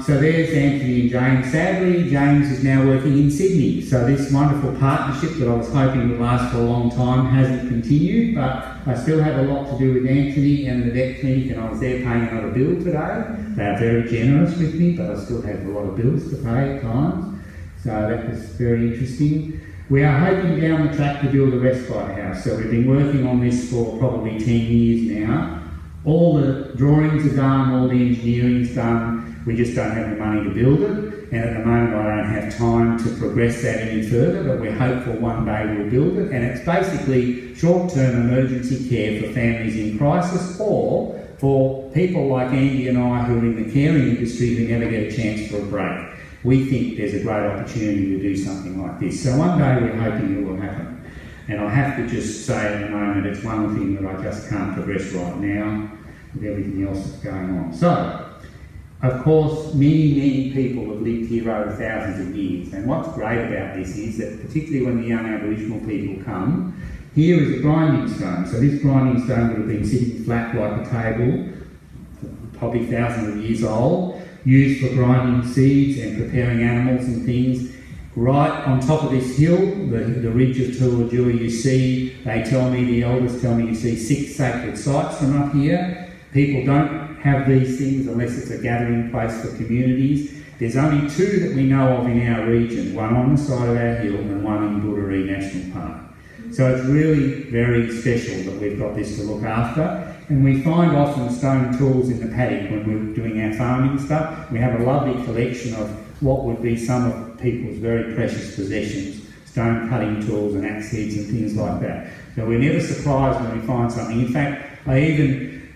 So there's Anthony and James. Sadly, James is now working in Sydney. So this wonderful partnership that I was hoping would last for a long time hasn't continued, but I still have a lot to do with Anthony and the vet clinic, and I was there paying another bill today. They are very generous with me, but I still have a lot of bills to pay at times. So that was very interesting. We are hoping down the track to build a respite house. So we've been working on this for probably 10 years now. All the drawings are done, all the engineering's done. We just don't have the money to build it. And at the moment I don't have time to progress that any further, but we're hopeful one day we'll build it. And it's basically short-term emergency care for families in crisis, or for people like Andy and I who are in the caring industry who never get a chance for a break. We think there's a great opportunity to do something like this. So one day we're hoping it will happen. And I have to just say at the moment, it's one thing that I just can't progress right now with everything else that's going on. So, of course, many people have lived here over thousands of years. And what's great about this is that, particularly when the young Aboriginal people come, here is a grinding stone. So this grinding stone would have been sitting flat like a table, probably thousands of years old, used for grinding seeds and preparing animals and things. Right on top of this hill, the ridge of Tullajuwa, you see, the elders tell me, you see 6 sacred sites from up here. People don't have these things unless it's a gathering place for communities. There's only 2 that we know of in our region, one on the side of our hill and one in Buderi National Park. So it's really very special that we've got this to look after. And we find often stone tools in the paddock when we're doing our farming stuff. We have a lovely collection of what would be some of people's very precious possessions, stone cutting tools and axe heads and things like that. So we're never surprised when we find something. In fact,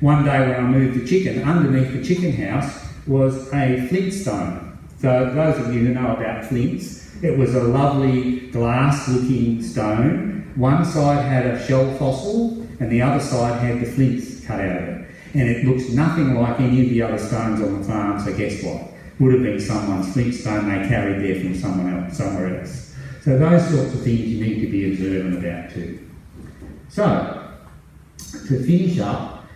one day when I moved the chicken, underneath the chicken house was a flint stone. So those of you who know about flints, it was a lovely glass-looking stone. One side had a shell fossil and the other side had the flints cut out of it. And it looks nothing like any of the other stones on the farm, so guess what? Would have been someone's flint stone they carried there from somewhere else. So those sorts of things you need to be observant about too. So, to finish up,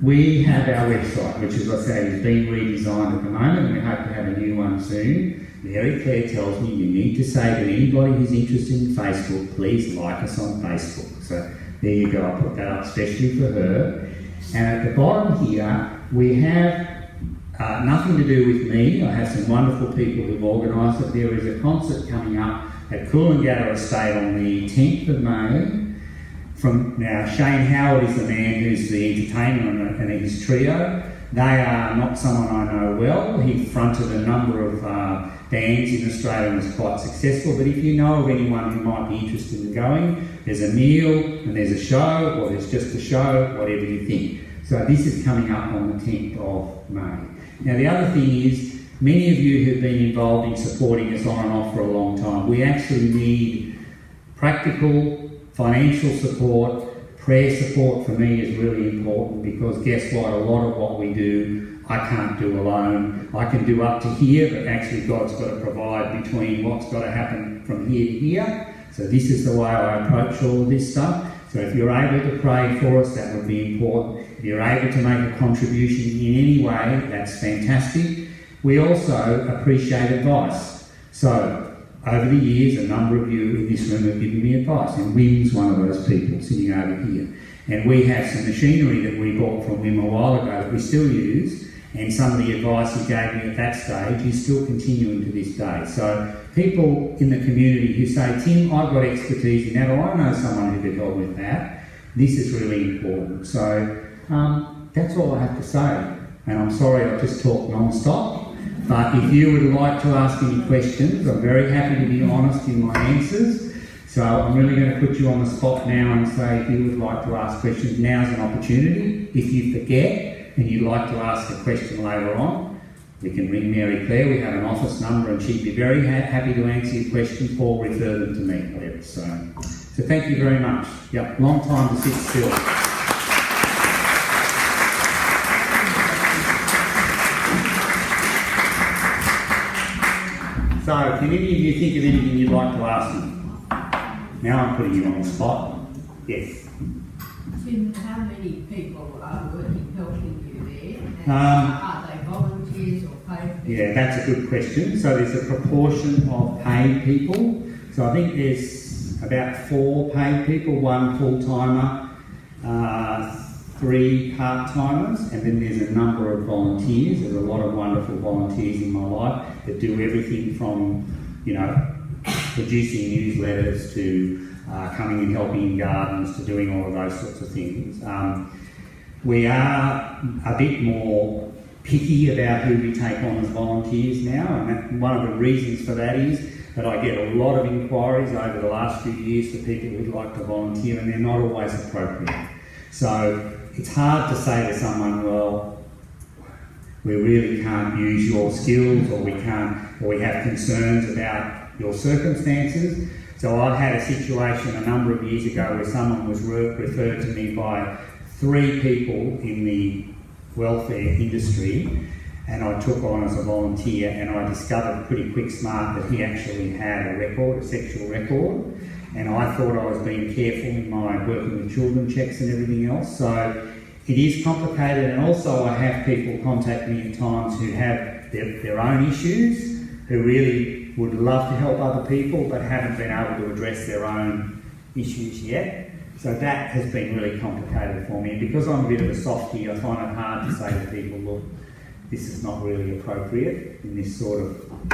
we have our website, which, as I say, is being redesigned at the moment, and we hope to have a new one soon. Mary Claire tells me you need to say to anybody who's interested in Facebook, please like us on Facebook. So there you go, I'll put that up especially for her. And at the bottom here, we have nothing to do with me. I have some wonderful people who've organised it. There is a concert coming up at Coolangatta Estate on the 10th of May. Now, Shane Howard is the man who's the entertainer and his trio. They are not someone I know well. He fronted a number of bands in Australia and was quite successful. But if you know of anyone who might be interested in going, there's a meal and there's a show, or there's just a show, whatever you think. So this is coming up on the 10th of May. Now, the other thing is, many of you who've been involved in supporting us on and off for a long time, we actually need practical financial support. Prayer support for me is really important, because guess what? A lot of what we do, I can't do alone. I can do up to here, but actually God's got to provide between what's got to happen from here to here. So this is the way I approach all of this stuff. So if you're able to pray for us, that would be important. If you're able to make a contribution in any way, that's fantastic. We also appreciate advice. So over the years, a number of you in this room have given me advice, and Wim's one of those people sitting over here. And we have some machinery that we bought from Wim a while ago that we still use, and some of the advice he gave me at that stage is still continuing to this day. So people in the community who say, Tim, I've got expertise in that, or I know someone who could help with that, this is really important. So that's all I have to say. And I'm sorry I've just talked non-stop. But if you would like to ask any questions, I'm very happy to be honest in my answers. So I'm really going to put you on the spot now and say, if you would like to ask questions, now's an opportunity. If you forget and you'd like to ask a question later on, we can ring Mary Claire. We have an office number and she'd be very happy to answer your questions or refer them to me, whatever. So thank you very much. Yep, long time to sit still. So, can any of you think of anything you'd like to ask me? Now I'm putting you on the spot. Yes. Tim, how many people are working, helping you there? Are they volunteers or paid people? Yeah, that's a good question. So there's a proportion of paid people. So I think there's about 4 paid people, 1 full-timer, 3 part-timers, and then there's a number of volunteers. There's a lot of wonderful volunteers in my life that do everything from, producing newsletters to coming and helping in gardens to doing all of those sorts of things. We are a bit more picky about who we take on as volunteers now, and one of the reasons for that is that I get a lot of inquiries over the last few years for people who'd like to volunteer, and they're not always appropriate. So it's hard to say to someone, well, we really can't use your skills, or we have concerns about your circumstances. So I've had a situation a number of years ago where someone was referred to me by 3 people in the welfare industry, and I took on as a volunteer, and I discovered pretty quick smart that he actually had a record, a sexual record, and I thought I was being careful in my working with children checks and everything else. So it is complicated, and also I have people contact me at times who have their own issues, who really would love to help other people but haven't been able to address their own issues yet. So that has been really complicated for me, and because I'm a bit of a softie, I find it hard to say to people, look, this is not really appropriate in this sort of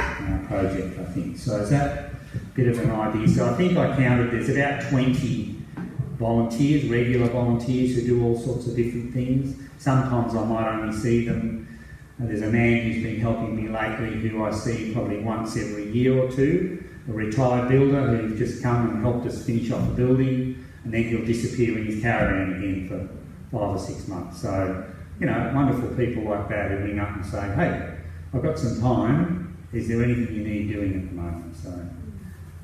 project, I think. So is that a bit of an idea? So I think I counted, there's about 20 volunteers, regular volunteers, who do all sorts of different things. Sometimes I might only see them. There's a man who's been helping me lately who I see probably once every year or two, a retired builder who's just come and helped us finish off the building, and then he'll disappear in his caravan again for 5 or 6 months. So, wonderful people like that who ring up and say, hey, I've got some time, is there anything you need doing at the moment? So,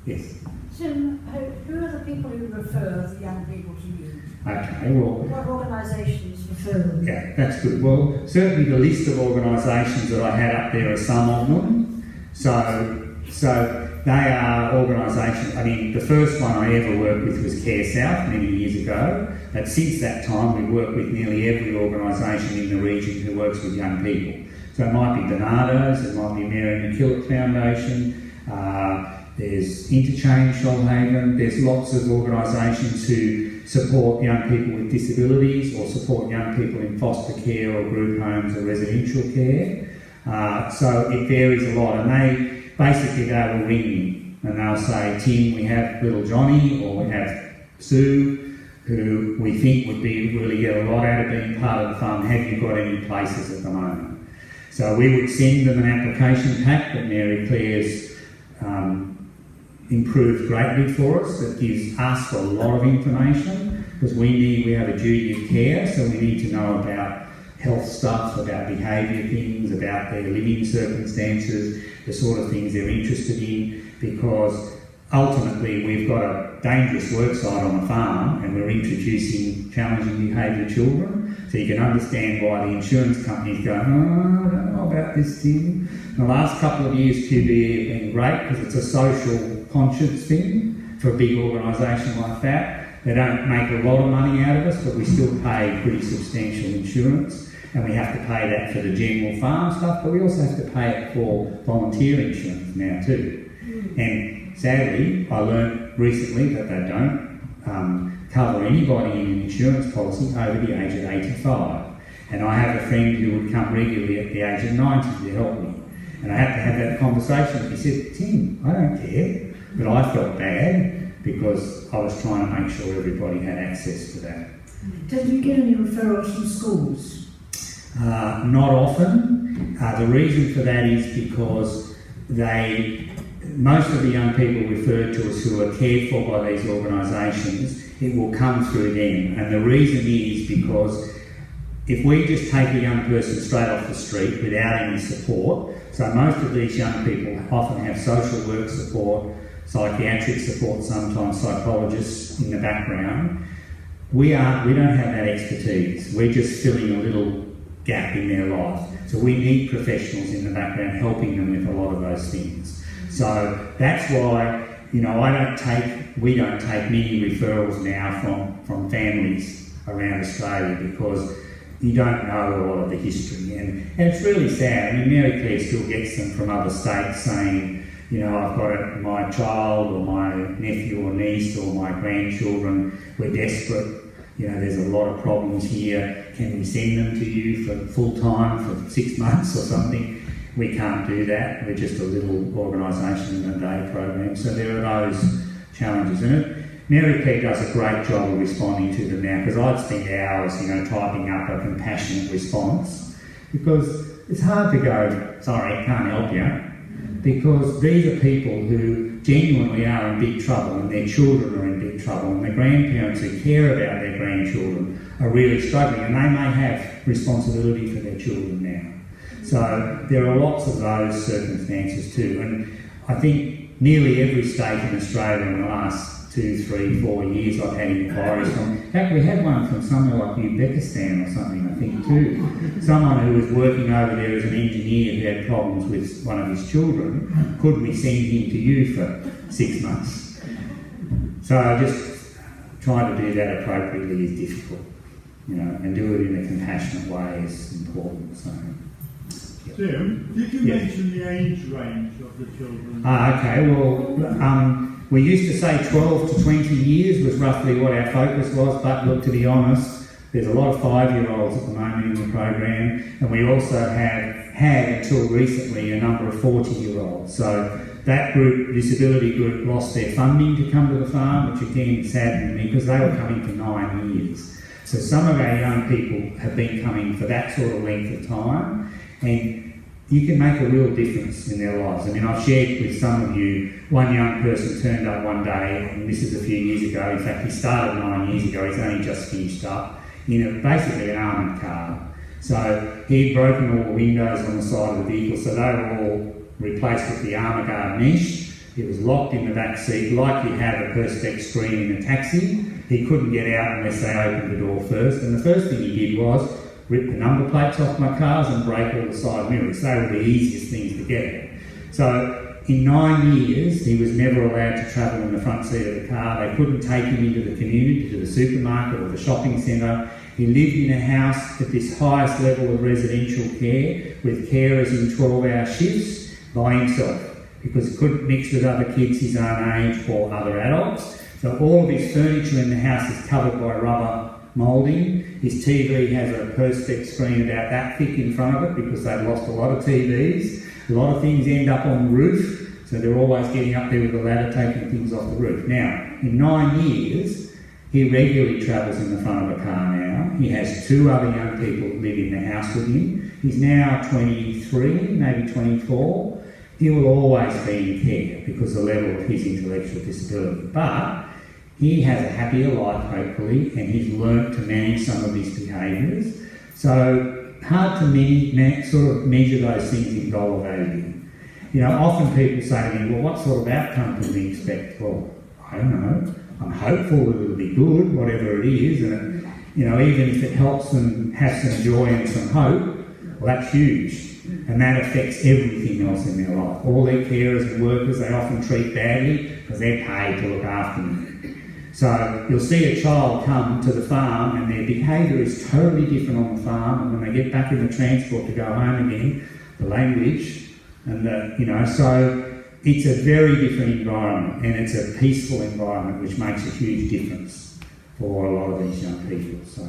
yes. Jim, who are the people who refer the young people to you? Okay, well... What organisations refer them? Yeah, that's good. Well, certainly the list of organisations that I had up there are some of them. So they are organisations, the first one I ever worked with was Care South many years ago, but since that time we've worked with nearly every organisation in the region who works with young people. So it might be Donatos, it might be Mary McKillop Foundation, there's Interchange Shoalhaven, there's lots of organisations who support young people with disabilities or support young people in foster care or group homes or residential care. So it varies a lot, and they will ring me and they'll say, Tim, we have little Johnny or we have Sue, who we think would really get a lot out of being part of the fund. Have you got any places at the moment? So we would send them an application pack that Mary Claire's improved greatly for us, that gives us a lot of information, because we have a duty of care, so we need to know about health stuff, about behaviour things, about their living circumstances, the sort of things they're interested in, because ultimately we've got a dangerous worksite on a farm and we're introducing challenging behaviour children. So you can understand why the insurance companies go, I don't know about this thing. In the last couple of years, QBE have been great because it's a social conscience thing for a big organisation like that. They don't make a lot of money out of us, but we still pay pretty substantial insurance, and we have to pay that for the general farm stuff, but we also have to pay it for volunteer insurance now too. And sadly, I learned recently that they don't cover anybody in an insurance policy over the age of 85. And I have a friend who would come regularly at the age of 90 to help me. And I had to have that conversation. He said, Tim, I don't care. But I felt bad because I was trying to make sure everybody had access to that. Did you get any referrals from schools? Not often. The reason for that is because most of the young people referred to us who are cared for by these organisations, it will come through them. And the reason is because if we just take a young person straight off the street without any support, so most of these young people often have social work support, psychiatric support, sometimes psychologists in the background. We don't have that expertise. We're just filling a little gap in their life. So we need professionals in the background helping them with a lot of those things. So that's why, we don't take many referrals now from families around Australia, because you don't know a lot of the history. And it's really sad. Mary Claire still gets them from other states saying, I've got my child or my nephew or niece or my grandchildren, we're desperate. There's a lot of problems here. Can we send them to you for full time for 6 months or something? we can't do that. We're just a little organisation in a day program. So there are those challenges in it. Mary P does a great job of responding to them now, because I'd spend hours, typing up a compassionate response, because it's hard to go, sorry, can't help you, because these are people who genuinely are in big trouble, and their children are in big trouble, and the grandparents who care about their grandchildren are really struggling, and they may have responsibility for their children now. So there are lots of those circumstances too, and I think nearly every state in Australia in the last 2, 3, 4 years I've had inquiries from. In fact, we had one from somewhere like Uzbekistan or something, I think, too. Someone who was working over there as an engineer who had problems with one of his children. Could we send him to you for 6 months? So just trying to do that appropriately is difficult, and do it in a compassionate way is important. So, yeah. Tim, did you mention the age range of the children? Okay, well, we used to say 12 to 20 years was roughly what our focus was, but look, to be honest, there's a lot of 5-year-olds at the moment in the program, and we also have had, until recently, a number of 40-year-olds. So that group, disability group, lost their funding to come to the farm, which again saddened me, because they were coming for 9 years. So some of our young people have been coming for that sort of length of time, and you can make a real difference in their lives. I mean, I've shared with some of you, one young person turned up one day, and this is a few years ago. In fact, he started 9 years ago. He's only just finished up in basically an armoured car. So he'd broken all the windows on the side of the vehicle, so they were all replaced with the armour guard mesh. He was locked in the back seat like you have a Perspex screen in a taxi. He couldn't get out unless they opened the door first. And the first thing he did was rip the number plates off my cars and break all the side mirrors. They were the easiest things to get at. So in 9 years, he was never allowed to travel in the front seat of the car. They couldn't take him into the community, to the supermarket or the shopping centre. He lived in a house at this highest level of residential care with carers in 12-hour shifts by himself, because he couldn't mix with other kids his own age or other adults. So all of his furniture in the house is covered by rubber moulding. His TV has a Perspex screen about that thick in front of it, because they've lost a lot of TVs. A lot of things end up on the roof, so they're always getting up there with a ladder taking things off the roof. Now, in 9 years, he regularly travels in the front of a car now. He has 2 other young people who live in the house with him. He's now 23, maybe 24. He will always be in care because of the level of his intellectual disability. But he has a happier life, hopefully, and he's learnt to manage some of his behaviours. So, hard to sort of measure those things in dollar value. Often people say to me, well, what sort of outcome can we expect? Well, I don't know. I'm hopeful that it'll be good, whatever it is, and even if it helps them have some joy and some hope, well, that's huge. And that affects everything else in their life. All their carers and workers, they often treat badly because they're paid to look after them. So you'll see a child come to the farm and their behaviour is totally different on the farm, and when they get back in the transport to go home again, the language and so it's a very different environment, and it's a peaceful environment which makes a huge difference for a lot of these young people. So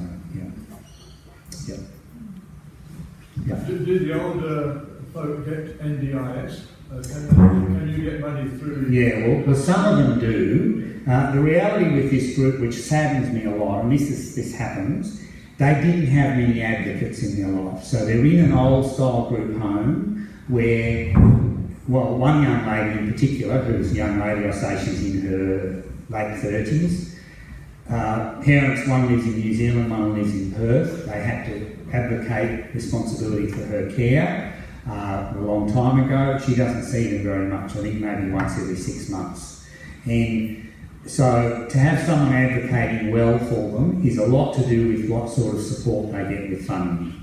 Do the older folk get NDIS? Can you get money through? Yeah, well, some of them do. The reality with this group, which saddens me a lot, and this happens, they didn't have many advocates in their life. So they're in an old-style group home where, well, one young lady in particular, who's a young lady, I say she's in her late 30s, parents, one lives in New Zealand, one lives in Perth. They had to advocate responsibility for her care a long time ago. She doesn't see them very much, I think maybe once every 6 months. And so to have someone advocating well for them is a lot to do with what sort of support they get with funding.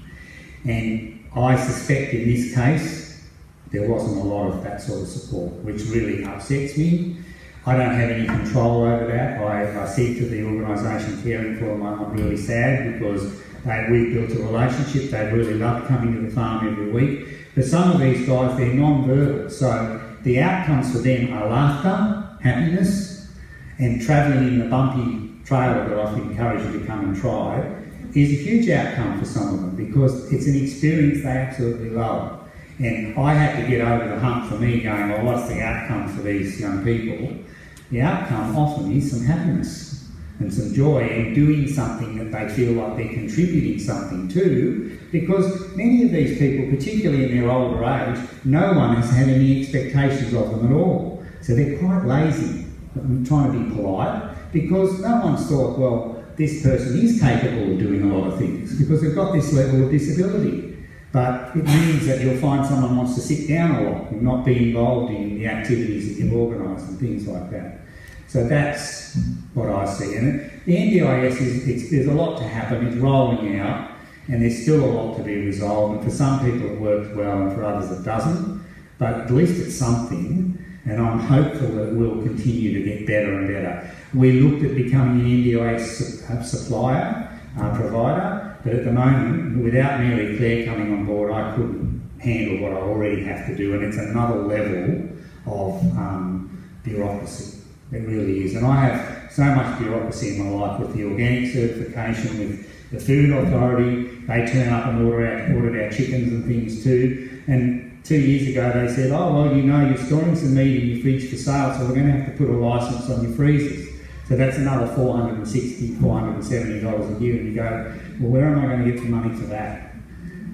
And I suspect in this case there wasn't a lot of that sort of support, which really upsets me. I don't have any control over that. I said to the organisation caring for them, I'm really sad because we've built a relationship. They really loved coming to the farm every week. But some of these guys, they're non-verbal. So the outcomes for them are laughter, happiness, and travelling in the bumpy trailer that I've encouraged you to come and try is a huge outcome for some of them because it's an experience they absolutely love. And I had to get over the hump for me going, well, what's the outcome for these young people? The outcome often is some happiness and some joy in doing something that they feel like they're contributing something to, because many of these people, particularly in their older age, no one has had any expectations of them at all. So they're quite lazy. I'm trying to be polite, because no one's thought, well, this person is capable of doing a lot of things because they've got this level of disability. But it means that you'll find someone wants to sit down a lot and not be involved in the activities that you've organised and things like that. So that's what I see. And the NDIS, there's a lot to happen. It's rolling out, and there's still a lot to be resolved. And for some people it works well, and for others it doesn't. But at least it's something, and I'm hopeful that it will continue to get better and better. We looked at becoming an NDIS supplier, provider, but at the moment, without Mary Claire coming on board, I couldn't handle what I already have to do, and it's another level of bureaucracy. It really is. And I have so much bureaucracy in my life with the organic certification, with the food authority. They turn up and ordered our chickens and things too. And 2 years ago they said, oh, well, you know, you're storing some meat in your fridge for sale, so we're going to have to put a licence on your freezers. So that's another $460, $470 a year. And you go, well, where am I going to get the money for that?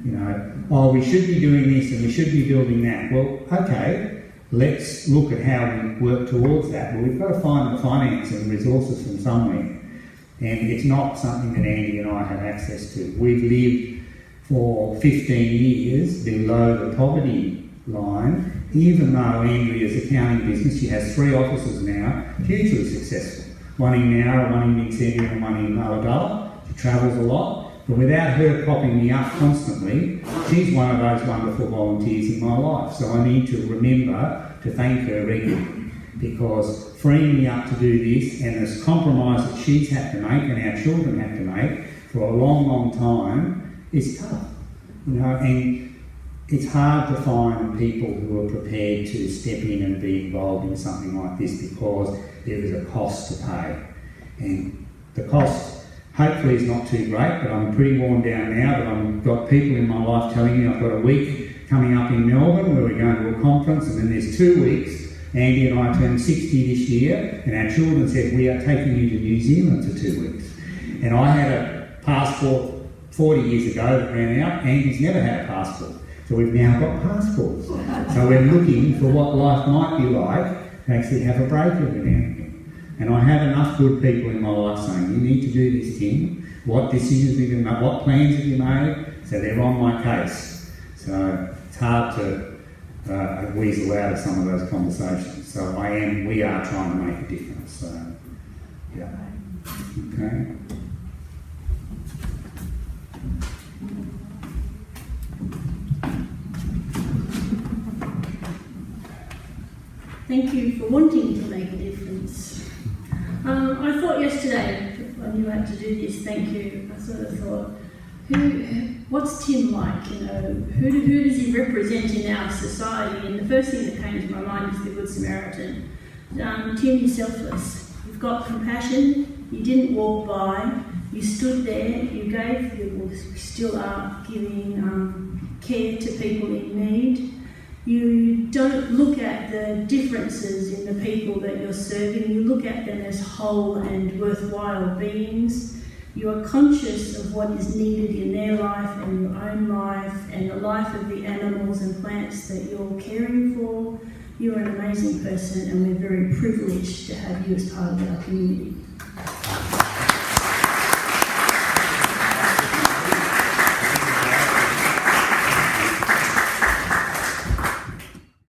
You know, oh, we should be doing this and we should be building that. Well, okay, let's look at how we work towards that. Well, we've got to find the finance and the resources from somewhere. And it's not something that Andy and I have access to. We've lived for 15 years below the poverty line, even though Andrea's accounting business, she has 3 offices now, hugely successful. One in Nowra, one in Mid-Sydney and one in Ulladulla. She travels a lot, but without her propping me up constantly, she's one of those wonderful volunteers in my life. So I need to remember to thank her regularly, because freeing me up to do this and this compromise that she's had to make and our children have to make for a long, long time is tough. You know, and it's hard to find people who are prepared to step in and be involved in something like this, because there is a cost to pay. And the cost hopefully is not too great, but I'm pretty worn down now that I've got people in my life telling me I've got a week coming up in Melbourne where we're going to a conference, and then there's 2 weeks. Andy and I turned 60 this year, and our children said, we are taking you to New Zealand for 2 weeks. And I had a passport 40 years ago that ran out. Andy's never had a passport. So we've now got passports. So we're looking for what life might be like to actually have a break every now and again. And I have enough good people in my life saying, you need to do this, Tim. What decisions have you made? What plans have you made? So they're on my case. So it's hard to weasel out of some of those conversations. So we are trying to make a difference. So, yeah. Okay. Thank you for wanting to make a difference. I thought yesterday, when you had to do this, thank you, I sort of thought, what's Tim like? You know, who does he represent in our society? And the first thing that came to my mind is the Good Samaritan. Tim, you're selfless. You've got compassion. You didn't walk by. You stood there. You gave, you still are giving care to people in need. You don't look at the differences in the people that you're serving. You look at them as whole and worthwhile beings. You are conscious of what is needed in their life and your own life and the life of the animals and plants that you're caring for. You're an amazing person, and we're very privileged to have you as part of our community.